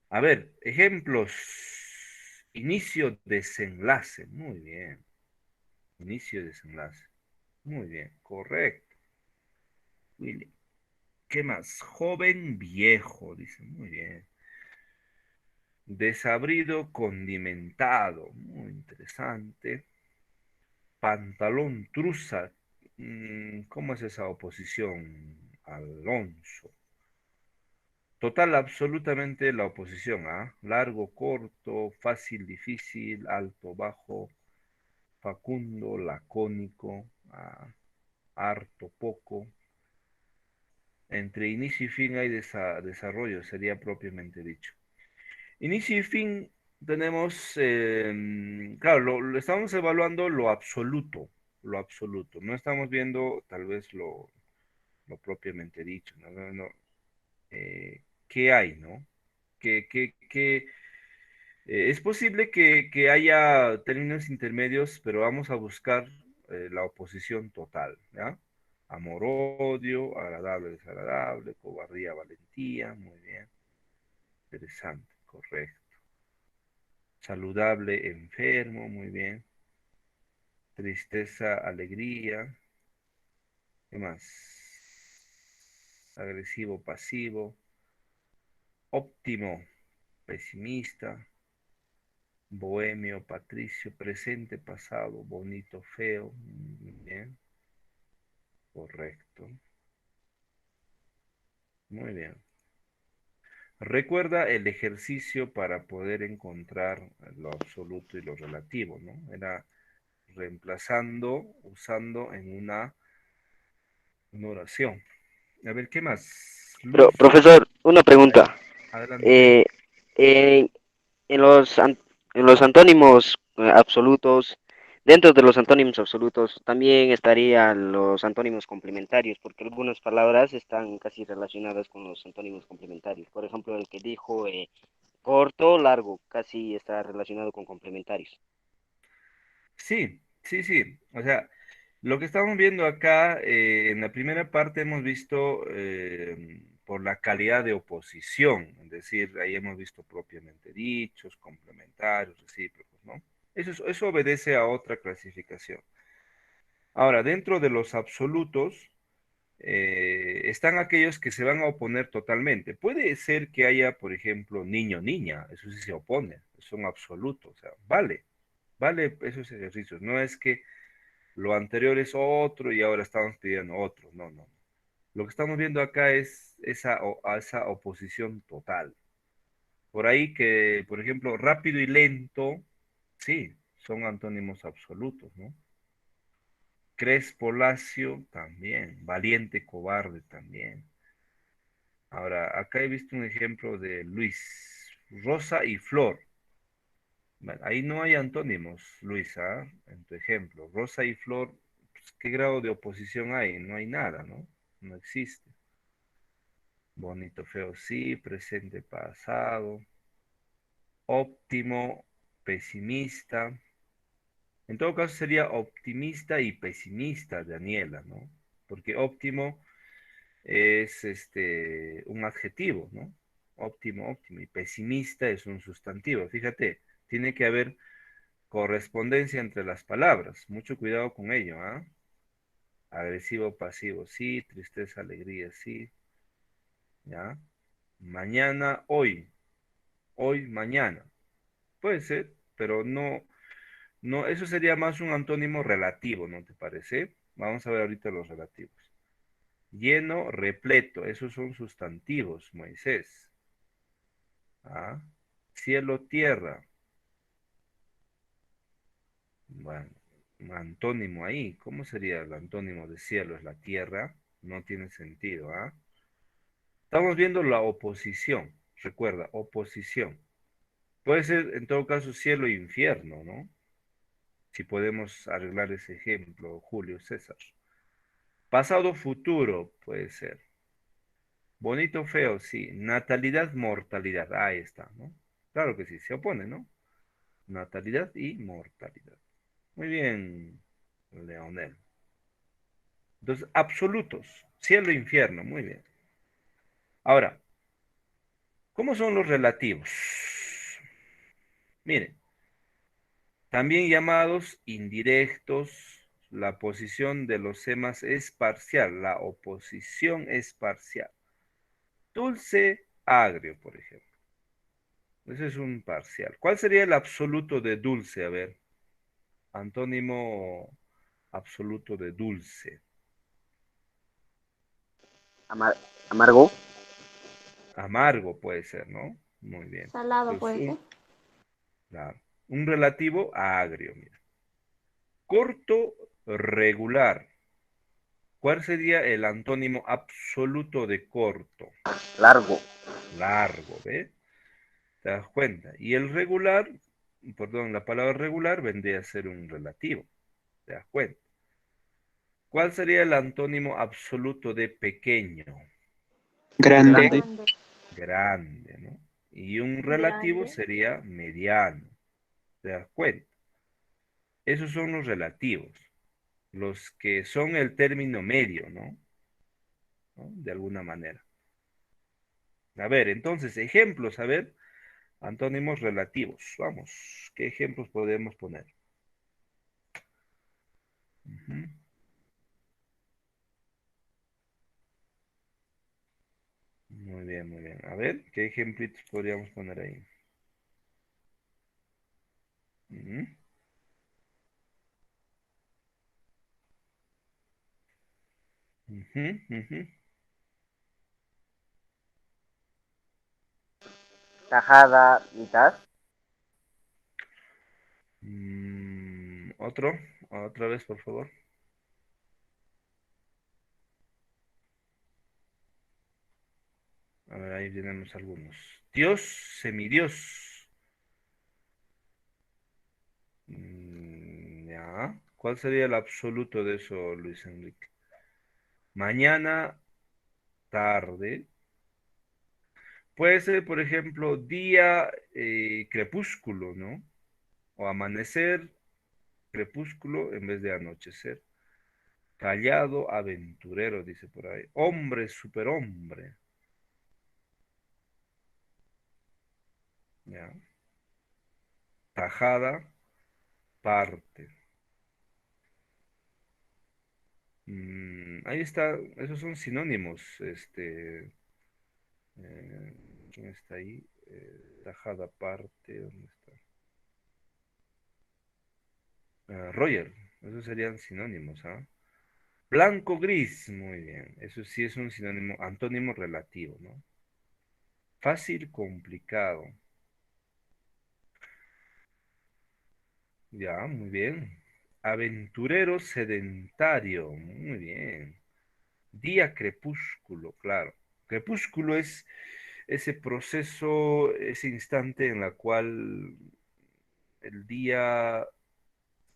A ver, ejemplos. Inicio, desenlace. Muy bien. Inicio, desenlace. Muy bien, correcto. Willy. ¿Qué más? Joven, viejo, dice. Muy bien. Desabrido, condimentado. Muy interesante. Pantalón, truza. ¿Cómo es esa oposición, Alonso? Total, absolutamente la oposición, ¿ah? Largo, corto, fácil, difícil, alto, bajo, facundo, lacónico, harto, poco. Entre inicio y fin hay desarrollo, sería propiamente dicho. Inicio y fin tenemos, claro, estamos evaluando lo absoluto, lo absoluto. No estamos viendo tal vez lo propiamente dicho, ¿no? ¿Qué hay, no? ¿Qué, es posible que haya términos intermedios, pero vamos a buscar la oposición total, ¿ya? Amor-odio, agradable-desagradable, cobardía-valentía, muy bien, interesante, correcto. Saludable-enfermo, muy bien. Tristeza-alegría, ¿qué más? Agresivo-pasivo, óptimo-pesimista, bohemio, patricio, presente, pasado, bonito, feo. Muy bien, correcto. Muy bien. Recuerda el ejercicio para poder encontrar lo absoluto y lo relativo, ¿no? Era reemplazando, usando en una oración. A ver, ¿qué más? Pero, Luz, profesor, una pregunta. adelante. Eh, en, en en los antónimos absolutos, dentro de los antónimos absolutos, también estarían los antónimos complementarios, porque algunas palabras están casi relacionadas con los antónimos complementarios. Por ejemplo, el que dijo corto, largo, casi está relacionado con complementarios. Sí, sí, sí. O sea, lo que estamos viendo acá, en la primera parte hemos visto por la calidad de oposición, es decir, ahí hemos visto propiamente dichos, complementarios, recíprocos, ¿no? Eso obedece a otra clasificación. Ahora, dentro de los absolutos, están aquellos que se van a oponer totalmente. Puede ser que haya, por ejemplo, niño, niña, eso sí se opone, son absolutos, o sea, vale esos ejercicios. No es que lo anterior es otro y ahora estamos pidiendo otro. No, no. Lo que estamos viendo acá es esa oposición total. Por ahí que, por ejemplo, rápido y lento, sí, son antónimos absolutos, ¿no? Crespo, lacio, también. Valiente, cobarde, también. Ahora, acá he visto un ejemplo de Luis. Rosa y flor. Bueno, ahí no hay antónimos, Luisa, en tu ejemplo. Rosa y flor, pues, ¿qué grado de oposición hay? No hay nada, ¿no? No existe. Bonito, feo, sí. Presente, pasado. Óptimo, pesimista. En todo caso sería optimista y pesimista, Daniela, ¿no? porque óptimo es un adjetivo, ¿no? Óptimo, óptimo. Y pesimista es un sustantivo. Fíjate, tiene que haber correspondencia entre las palabras. Mucho cuidado con ello, ¿ah? Agresivo, pasivo, sí. Tristeza, alegría, sí. ¿Ya? Mañana, hoy. Hoy, mañana. Puede ser, pero no, eso sería más un antónimo relativo, ¿no te parece? Vamos a ver ahorita los relativos. Lleno, repleto, esos son sustantivos, Moisés. ¿Ah? Cielo, tierra. Bueno, un antónimo ahí. ¿Cómo sería el antónimo de cielo? ¿Es la tierra? No tiene sentido, ¿ah? Estamos viendo la oposición. Recuerda, oposición. Puede ser, en todo caso, cielo e infierno, ¿no? Si podemos arreglar ese ejemplo, Julio César. Pasado, futuro, puede ser. Bonito, feo, sí. Natalidad, mortalidad. Ahí está, ¿no? Claro que sí, se opone, ¿no? Natalidad y mortalidad. Muy bien, Leonel. Entonces, absolutos. Cielo e infierno. Muy bien. Ahora, ¿cómo son los relativos? Miren, también llamados indirectos, la posición de los semas es parcial, la oposición es parcial. Dulce, agrio, por ejemplo. Ese es un parcial. ¿Cuál sería el absoluto de dulce? A ver, antónimo absoluto de dulce. Amargo. Amargo puede ser, ¿no? Muy bien. Salado Entonces, puede ser. claro, un relativo a agrio, mira. Corto, regular. ¿Cuál sería el antónimo absoluto de corto? Largo. Largo, ¿ves? ¿Te das cuenta? Y el regular, perdón, la palabra regular vendría a ser un relativo. ¿Te das cuenta? ¿Cuál sería el antónimo absoluto de pequeño? Grande. Grande. Grande, ¿no? Y un relativo Grande. sería mediano. ¿Te das cuenta? Esos son los relativos, los que son el término medio, ¿no? ¿No? De alguna manera. A ver, entonces, ejemplos, a ver, antónimos relativos. Vamos, ¿qué ejemplos podemos poner? Ujú. Muy bien, muy bien. A ver, ¿qué ejemplitos podríamos poner ahí? Ujú. Ujú, ujú. Tajada, mitad. Otro, otra vez, por favor. A ver, ahí tenemos algunos. Dios, semidios. Ya. ¿Cuál sería el absoluto de eso, Luis Enrique? Mañana, tarde. Puede ser, por ejemplo, día, crepúsculo, ¿no? O amanecer, crepúsculo en vez de anochecer. Callado, aventurero, dice por ahí. Hombre, superhombre. ¿Ya? Tajada, parte. Ahí está, esos son sinónimos. ¿Quién está ahí? Tajada, parte, ¿dónde está? Roger, esos serían sinónimos, ¿ah? Blanco, gris, muy bien. Eso sí es un sinónimo, antónimo relativo, ¿no? Fácil, complicado. Ya, muy bien. Aventurero, sedentario, muy bien. Día, crepúsculo, claro. Crepúsculo es ese proceso, ese instante en la cual el día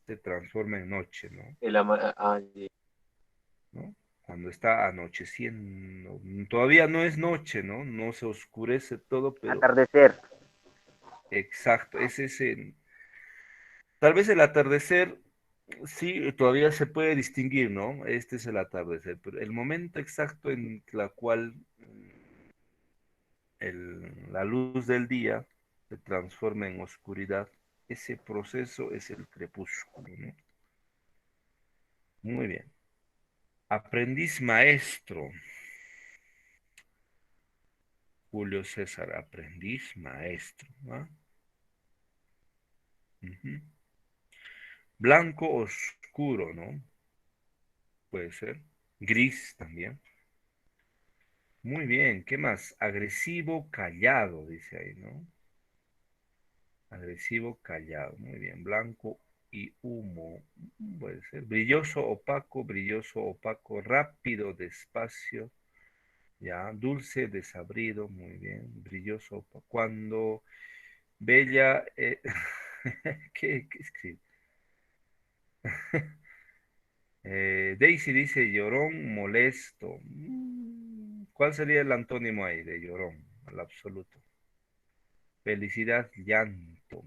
se transforma en noche, ¿no? ¿No? Cuando está anocheciendo. Todavía no es noche, ¿no? No se oscurece todo, pero Atardecer. exacto, es ese. Tal vez el atardecer Sí, todavía se puede distinguir, ¿no? Este es el atardecer, pero el momento exacto en la cual la luz del día se transforma en oscuridad, ese proceso es el crepúsculo, ¿no? Muy bien. Aprendiz maestro. Julio César, aprendiz maestro, ¿no? Ujú. Blanco oscuro, ¿no? Puede ser. Gris también. Muy bien, ¿qué más? Agresivo callado, dice ahí, ¿no? Agresivo callado, muy bien. Blanco y humo, puede ser. Brilloso, opaco, rápido, despacio, ya. Dulce, desabrido, muy bien. Brilloso, opaco. Cuando Bella, ¿qué escribe? Daisy dice llorón, molesto. ¿Cuál sería el antónimo ahí de llorón? Al absoluto. Felicidad, llanto.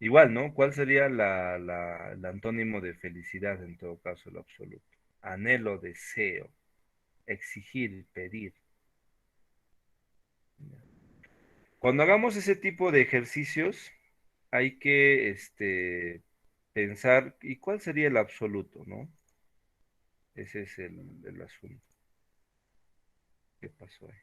Igual, ¿no? ¿Cuál sería el antónimo de felicidad en todo caso, el absoluto? Anhelo, deseo, exigir, pedir. Cuando hagamos ese tipo de ejercicios, hay que pensar, ¿y cuál sería el absoluto, no? Ese es el asunto. ¿Qué pasó ahí?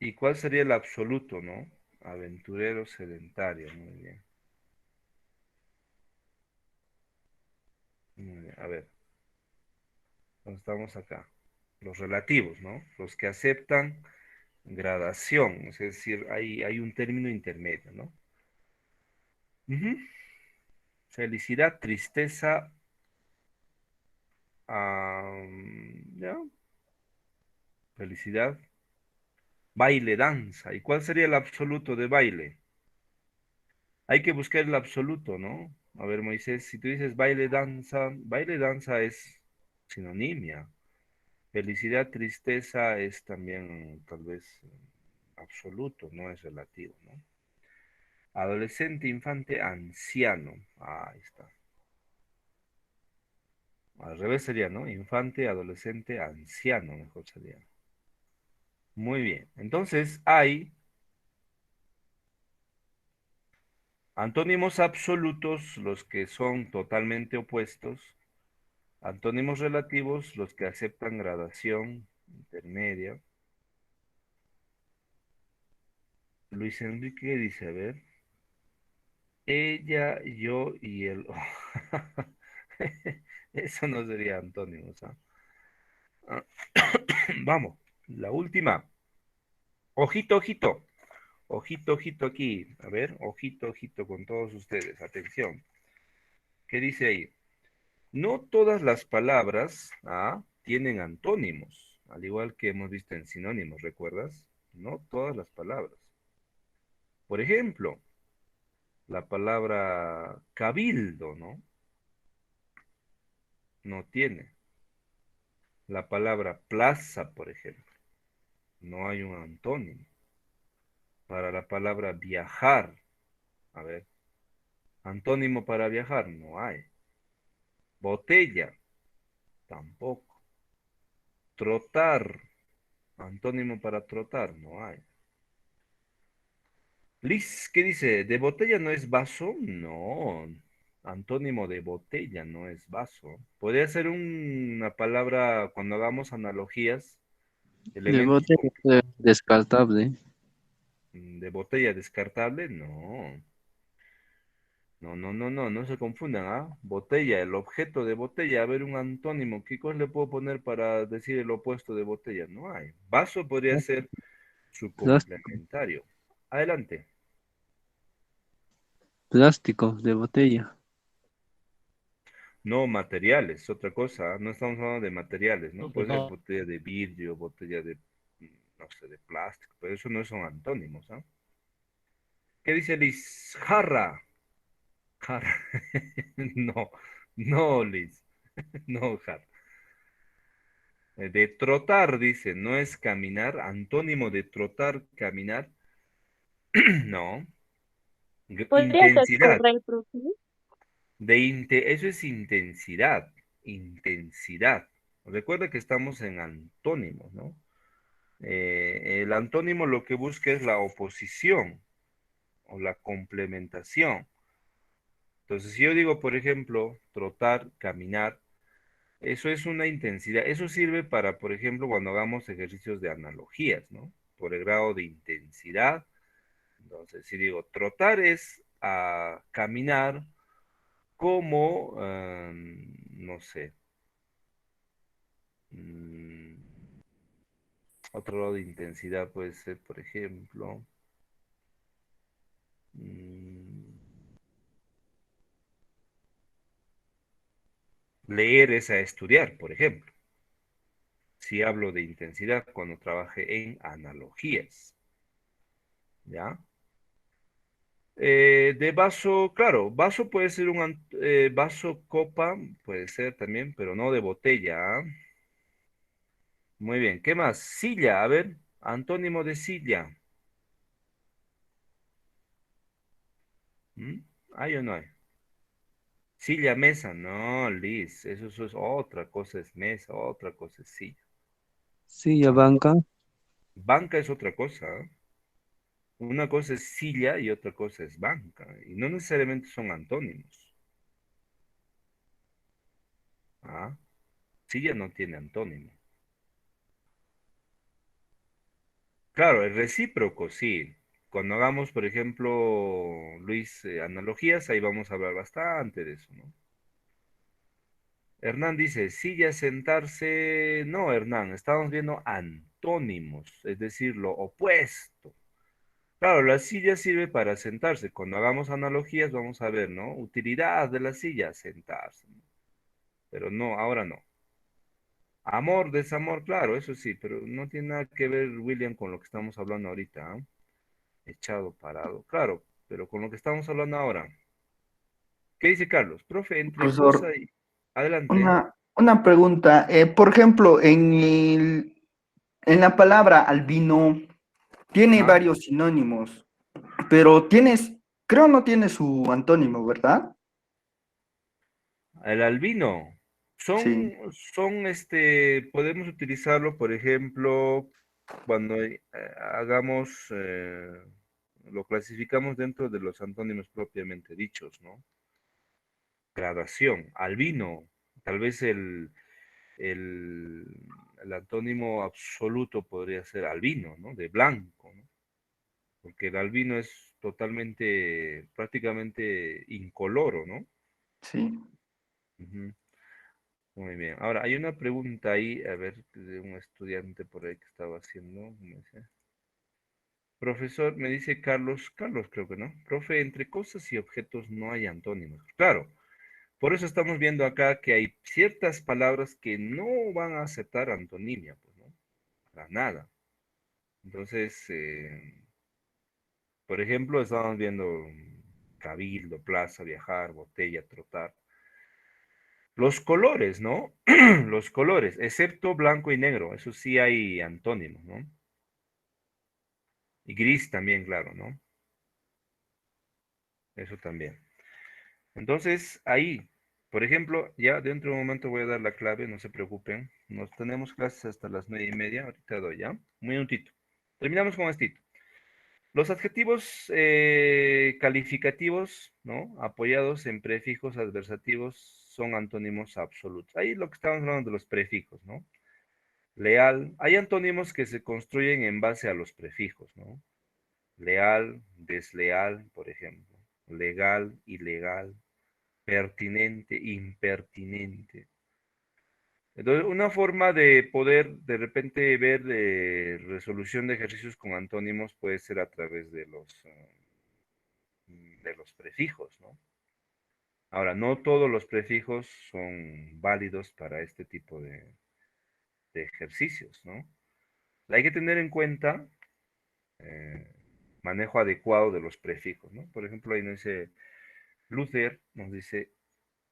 ¿Y cuál sería el absoluto, no? Aventurero, sedentario, muy bien. Muy bien. A ver, entonces estamos acá. Los relativos, ¿no? Los que aceptan gradación, es decir, hay un término intermedio, ¿no? Ujú. Felicidad, tristeza, ¿ya? Felicidad, baile, danza. ¿Y cuál sería el absoluto de baile? Hay que buscar el absoluto, ¿no? A ver, Moisés, si tú dices baile, danza es sinonimia. Felicidad, tristeza es también tal vez absoluto, no es relativo, ¿no? Adolescente, infante, anciano. Ah, ahí está. Al revés sería, ¿no? Infante, adolescente, anciano, mejor sería. Muy bien. Entonces hay antónimos absolutos, los que son totalmente opuestos. Antónimos relativos, los que aceptan gradación intermedia. Luis Enrique dice, a ver, ella, yo y él. Eso no sería antónimos, ¿ah? Ah, Vamos, la última. Ojito, ojito. Ojito, ojito aquí. A ver, ojito, ojito con todos ustedes. Atención. ¿Qué dice ahí? No todas las palabras tienen antónimos, al igual que hemos visto en sinónimos, ¿recuerdas? No todas las palabras. Por ejemplo, la palabra cabildo, ¿no? No tiene. La palabra plaza, por ejemplo, no hay un antónimo. Para la palabra viajar, a ver, antónimo para viajar, no hay. Botella, tampoco. Trotar, antónimo para trotar, no hay. Liz, ¿qué dice? ¿De botella no es vaso? No. Antónimo de botella no es vaso. Podría ser una palabra, cuando hagamos analogías, De elementos bote descartable. de botella descartable, no. No, no, no, no, no se confundan, ¿ah? Botella, el objeto de botella, a ver un antónimo, ¿qué cosa le puedo poner para decir el opuesto de botella? No hay. Vaso podría ser su Plástico, complementario. Adelante. plástico de botella. No materiales, otra cosa, no estamos hablando de materiales, ¿no? No, Puede pues ser no. botella de vidrio, botella de, no sé, de plástico, pero eso no son antónimos, ¿ah? ¿Qué dice Liz? Jarra. Jarra. No, no, Liz. No, jarra. De trotar, dice, no es caminar, antónimo de trotar, caminar. No. ¿Podría ser Intensidad. correr, profe? Eso es intensidad. Intensidad. Recuerda que estamos en antónimos, ¿no? El antónimo lo que busca es la oposición o la complementación. Entonces, si yo digo, por ejemplo, trotar, caminar, eso es una intensidad. Eso sirve para, por ejemplo, cuando hagamos ejercicios de analogías, ¿no? Por el grado de intensidad. Entonces, si digo, trotar es caminar como, no sé, mm, otro grado de intensidad puede ser, por ejemplo, mm, leer es a estudiar, por ejemplo. Si hablo de intensidad cuando trabaje en analogías, ¿ya? De vaso, claro, vaso puede ser vaso copa, puede ser también, pero no de botella, ¿ah? Muy bien, ¿qué más? Silla, a ver, antónimo de silla. ¿Mm? ¿Hay o no hay? Silla, mesa, no, Liz, eso es otra cosa es mesa, otra cosa es silla. Silla, banca. Banca es otra cosa, ¿ah? Una cosa es silla y otra cosa es banca, y no necesariamente son antónimos. ¿Ah? Silla no tiene antónimo. Claro, el recíproco, sí. Cuando hagamos, por ejemplo, Luis, analogías, ahí vamos a hablar bastante de eso, ¿no? Hernán dice, silla, sentarse. No, Hernán, estamos viendo antónimos, es decir, lo opuesto. Claro, la silla sirve para sentarse. Cuando hagamos analogías, vamos a ver, ¿no? Utilidad de la silla, sentarse, ¿no? Pero no, ahora no. Amor, desamor, claro, eso sí, pero no tiene nada que ver, William, con lo que estamos hablando ahorita, ¿ah? Echado, parado, claro, pero con lo que estamos hablando ahora. ¿Qué dice Carlos? Profe, entre Profesor, cosa y... Adelante. una pregunta. Por ejemplo, en la palabra albino tiene Ajá. varios sinónimos, pero creo no tiene su antónimo, ¿verdad? El albino. Sí. Podemos utilizarlo, por ejemplo, cuando hagamos, lo clasificamos dentro de los antónimos propiamente dichos, ¿no? Gradación, albino, tal vez el, el antónimo absoluto podría ser albino, ¿no? De blanco, ¿no? Porque el albino es totalmente, prácticamente incoloro, ¿no? Sí. Ujú. Muy bien. Ahora, hay una pregunta ahí, a ver, de un estudiante por ahí que estaba haciendo. Me dice, profesor, me dice Carlos creo que no. Profe, entre cosas y objetos no hay antónimos. Claro, por eso estamos viendo acá que hay ciertas palabras que no van a aceptar antonimia, pues, ¿no? Para nada. Entonces, por ejemplo, estábamos viendo cabildo, plaza, viajar, botella, trotar. Los colores, ¿no? Los colores, excepto blanco y negro, eso sí hay antónimos, ¿no? Y gris también, claro, ¿no? Eso también. Entonces, ahí, por ejemplo, ya dentro de un momento voy a dar la clave, no se preocupen. Nos tenemos clases hasta las 9:30, ahorita doy, ¿ya? Un minutito. Terminamos con esto. Los adjetivos calificativos, ¿no? Apoyados en prefijos adversativos son antónimos absolutos. Ahí lo que estamos hablando de los prefijos, ¿no? Leal. Hay antónimos que se construyen en base a los prefijos, ¿no? Leal, desleal, por ejemplo. Legal, ilegal. Pertinente, impertinente. Entonces, una forma de poder de repente ver resolución de ejercicios con antónimos puede ser a través de los prefijos, ¿no? Ahora, no todos los prefijos son válidos para este tipo de ejercicios, ¿no? Hay que tener en cuenta eh, manejo adecuado de los prefijos, ¿no? Por ejemplo, ahí nos dice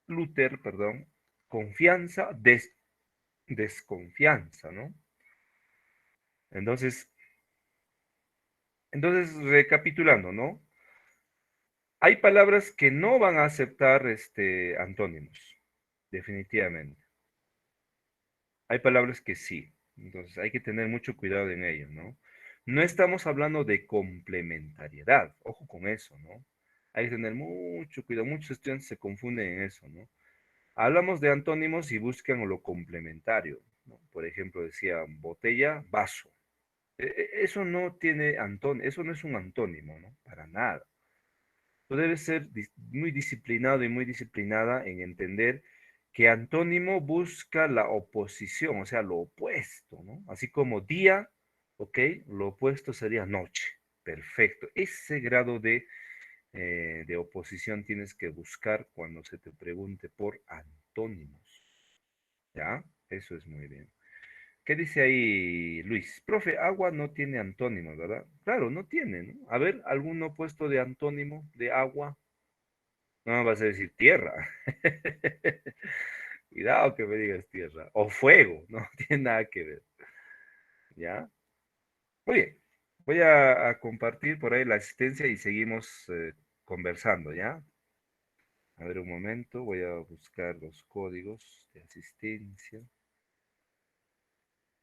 Luther, perdón, confianza, desconfianza, ¿no? Entonces, Entonces, recapitulando, ¿no? Hay palabras que no van a aceptar antónimos, definitivamente. Hay palabras que sí. Entonces, hay que tener mucho cuidado en ello, ¿no? No estamos hablando de complementariedad. Ojo con eso, ¿no? Hay que tener mucho cuidado. Muchos estudiantes se confunden en eso, ¿no? Hablamos de antónimos y buscan lo complementario, ¿no? Por ejemplo, decía botella, vaso. Eso no tiene antónimo, eso no es un antónimo, ¿no? Para nada. Tú debes ser muy disciplinado y muy disciplinada en entender que antónimo busca la oposición, o sea, lo opuesto, ¿no? Así como día, ¿ok? Lo opuesto sería noche. Perfecto. Ese grado de oposición tienes que buscar cuando se te pregunte por antónimos. ¿Ya? Eso es muy bien. ¿Qué dice ahí Luis? Profe, agua no tiene antónimos, ¿verdad? Claro, no tiene, ¿no? A ver, ¿algún opuesto de antónimo de agua? No vas a decir tierra. Cuidado que me digas tierra. O fuego, no tiene nada que ver. ¿Ya? Muy bien. Voy a compartir por ahí la asistencia y seguimos conversando, ¿ya? A ver un momento, voy a buscar los códigos de asistencia.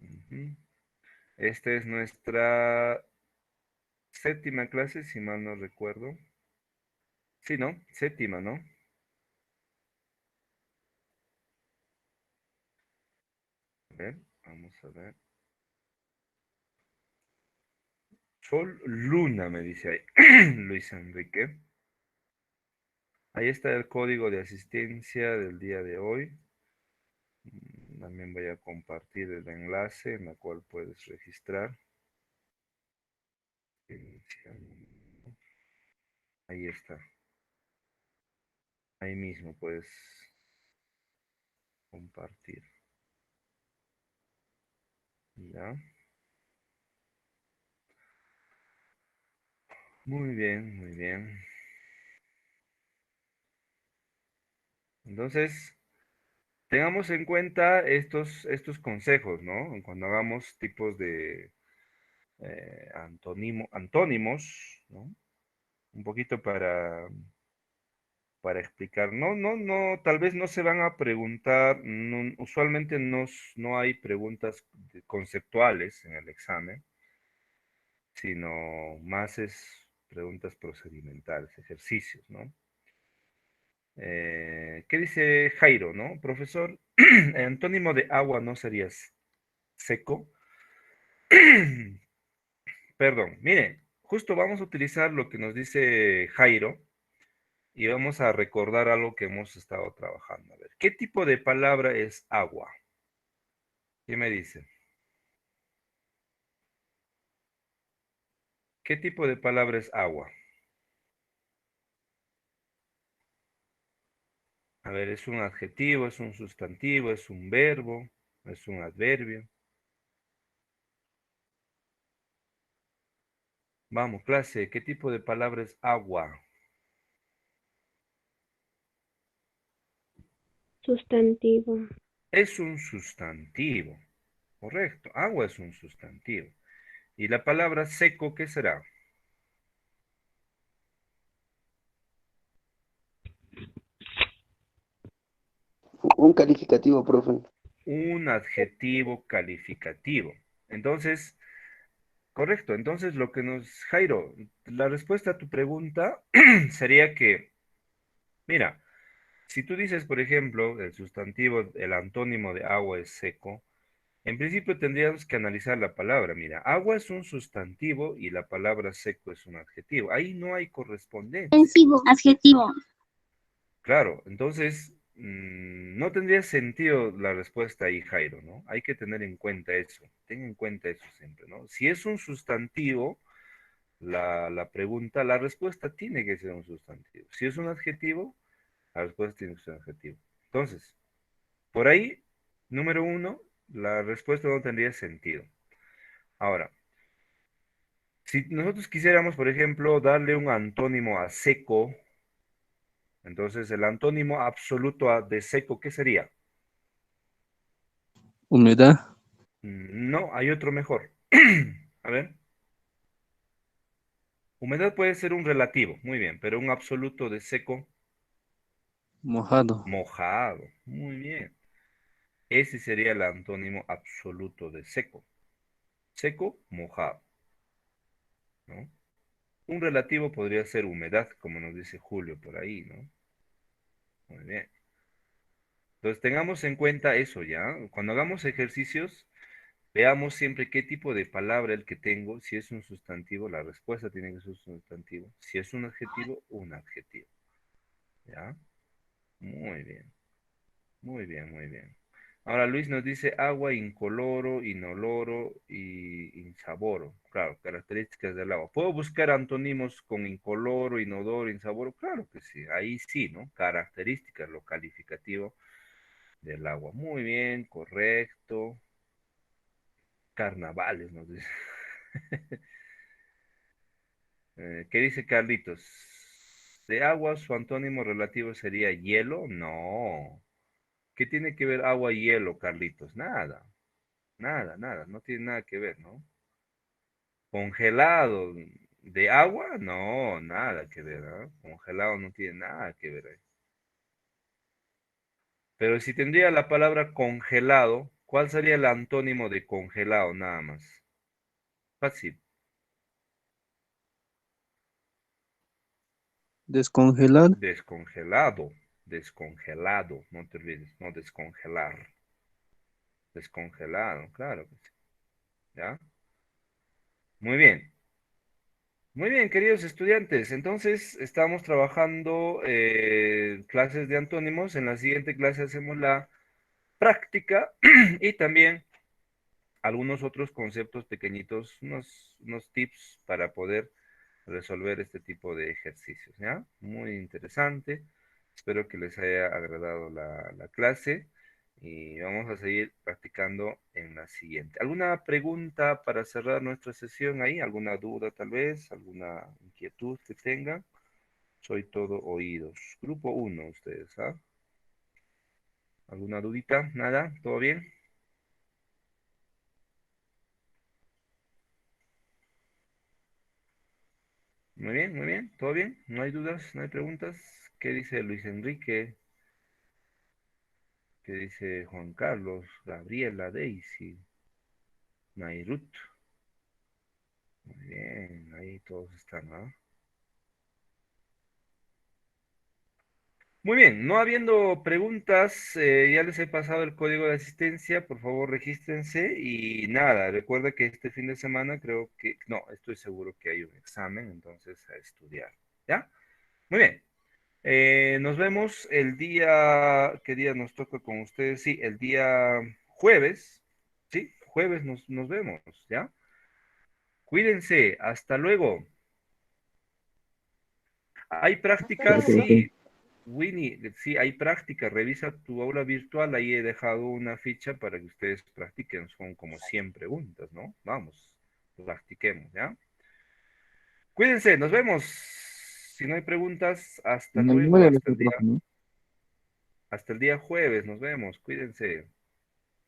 Ujú. Esta es nuestra séptima clase, si mal no recuerdo. Sí, ¿no? Séptima, ¿no? A ver, vamos a ver. Sol, luna, me dice ahí Luis Enrique. Ahí está el código de asistencia del día de hoy. También voy a compartir el enlace en el cual puedes registrar. Ahí está. Ahí mismo puedes compartir. ¿Ya? Muy bien, muy bien. Entonces, tengamos en cuenta estos consejos, ¿no? Cuando hagamos tipos de antónimos, ¿no? Un poquito para explicar. No, no, no, tal vez no se van a preguntar, usualmente no hay preguntas conceptuales en el examen, sino más es preguntas procedimentales, ejercicios, ¿no? ¿Qué dice Jairo, no? Profesor, el antónimo de agua no sería seco. Perdón, mire, justo vamos a utilizar lo que nos dice Jairo y vamos a recordar algo que hemos estado trabajando. A ver, ¿qué tipo de palabra es agua? ¿Qué me dice? ¿Qué tipo de palabra es agua? A ver, ¿es un adjetivo, es un sustantivo, es un verbo, es un adverbio? Vamos, clase, ¿qué tipo de palabra es agua? Sustantivo. Es un sustantivo, correcto. Agua es un sustantivo. ¿Y la palabra seco qué será? Un calificativo, profe. Un adjetivo calificativo. Entonces, correcto. Entonces, lo que Jairo, la respuesta a tu pregunta sería que, mira, si tú dices, por ejemplo, el sustantivo, el antónimo de agua es seco, en principio tendríamos que analizar la palabra. Mira, agua es un sustantivo y la palabra seco es un adjetivo. Ahí no hay correspondencia. Adjetivo. Claro, entonces no tendría sentido la respuesta ahí, Jairo, ¿no? Hay que tener en cuenta eso. Ten en cuenta eso siempre, ¿no? Si es un sustantivo, la pregunta, la respuesta tiene que ser un sustantivo. Si es un adjetivo, la respuesta tiene que ser un adjetivo. Entonces, por ahí, número uno, la respuesta no tendría sentido. Ahora, si nosotros quisiéramos, por ejemplo, darle un antónimo a seco, entonces el antónimo absoluto de seco, ¿qué sería? Humedad. No, hay otro mejor. A ver. Humedad puede ser un relativo, muy bien, pero un absoluto de seco, Mojado. mojado, muy bien. Ese sería el antónimo absoluto de seco. Seco, mojado, ¿no? Un relativo podría ser humedad, como nos dice Julio por ahí, ¿no? Muy bien. Entonces tengamos en cuenta eso ya. Cuando hagamos ejercicios, veamos siempre qué tipo de palabra el que tengo. Si es un sustantivo, la respuesta tiene que ser un sustantivo. Si es un adjetivo, un adjetivo. ¿Ya? Muy bien, muy bien, muy bien. Ahora Luis nos dice agua incoloro, inoloro y insaboro. Claro, características del agua. ¿Puedo buscar antónimos con incoloro, inodoro, insaboro? Claro que sí. Ahí sí, ¿no? Características, lo calificativo del agua. Muy bien, correcto. Carnavales, nos dice. ¿Qué dice Carlitos? ¿De agua su antónimo relativo sería hielo? No. ¿Qué tiene que ver agua y hielo, Carlitos? Nada, nada, nada, no tiene nada que ver, ¿no? Congelado de agua, no, nada que ver, ¿ah? Congelado no tiene nada que ver ahí. Pero si tendría la palabra congelado, ¿cuál sería el antónimo de congelado nada más? Fácil. Descongelar. Descongelado, descongelado, no te olvides, no descongelar. Descongelado, claro que sí. ¿Ya? Muy bien. Muy bien, queridos estudiantes. Entonces, estamos trabajando clases de antónimos. En la siguiente clase hacemos la práctica y también algunos otros conceptos pequeñitos, unos tips para poder resolver este tipo de ejercicios, ¿ya? Muy interesante. Espero que les haya agradado la clase y vamos a seguir practicando en la siguiente. ¿Alguna pregunta para cerrar nuestra sesión ahí? ¿Alguna duda tal vez? ¿Alguna inquietud que tengan? Soy todo oídos. Grupo uno, ustedes, ¿ah? ¿Alguna dudita? ¿Nada? ¿Todo bien? Muy bien, muy bien. ¿Todo bien? ¿No hay dudas? ¿No hay preguntas? ¿Qué dice Luis Enrique? ¿Qué dice Juan Carlos? Gabriela, Daisy, Nairut. Muy bien, ahí todos están, ¿ah? Muy bien, no habiendo preguntas, ya les he pasado el código de asistencia, por favor regístrense y nada, recuerda que este fin de semana creo que, no, estoy seguro que hay un examen, entonces a estudiar, ¿ya? Muy bien, nos vemos el día, ¿qué día nos toca con ustedes? Sí, el día jueves, ¿sí? Jueves nos vemos, ¿ya? Cuídense, hasta luego. Hay prácticas, Claro que sí. sí, Winnie, sí, hay práctica. Revisa tu aula virtual. Ahí he dejado una ficha para que ustedes practiquen. Son como 100 preguntas, ¿no? Vamos, practiquemos, ¿ya? Cuídense, nos vemos. Si no hay preguntas, hasta En el luego, número de nuestro profe, ¿no? hasta el día jueves. Nos vemos. Cuídense.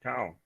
Chao.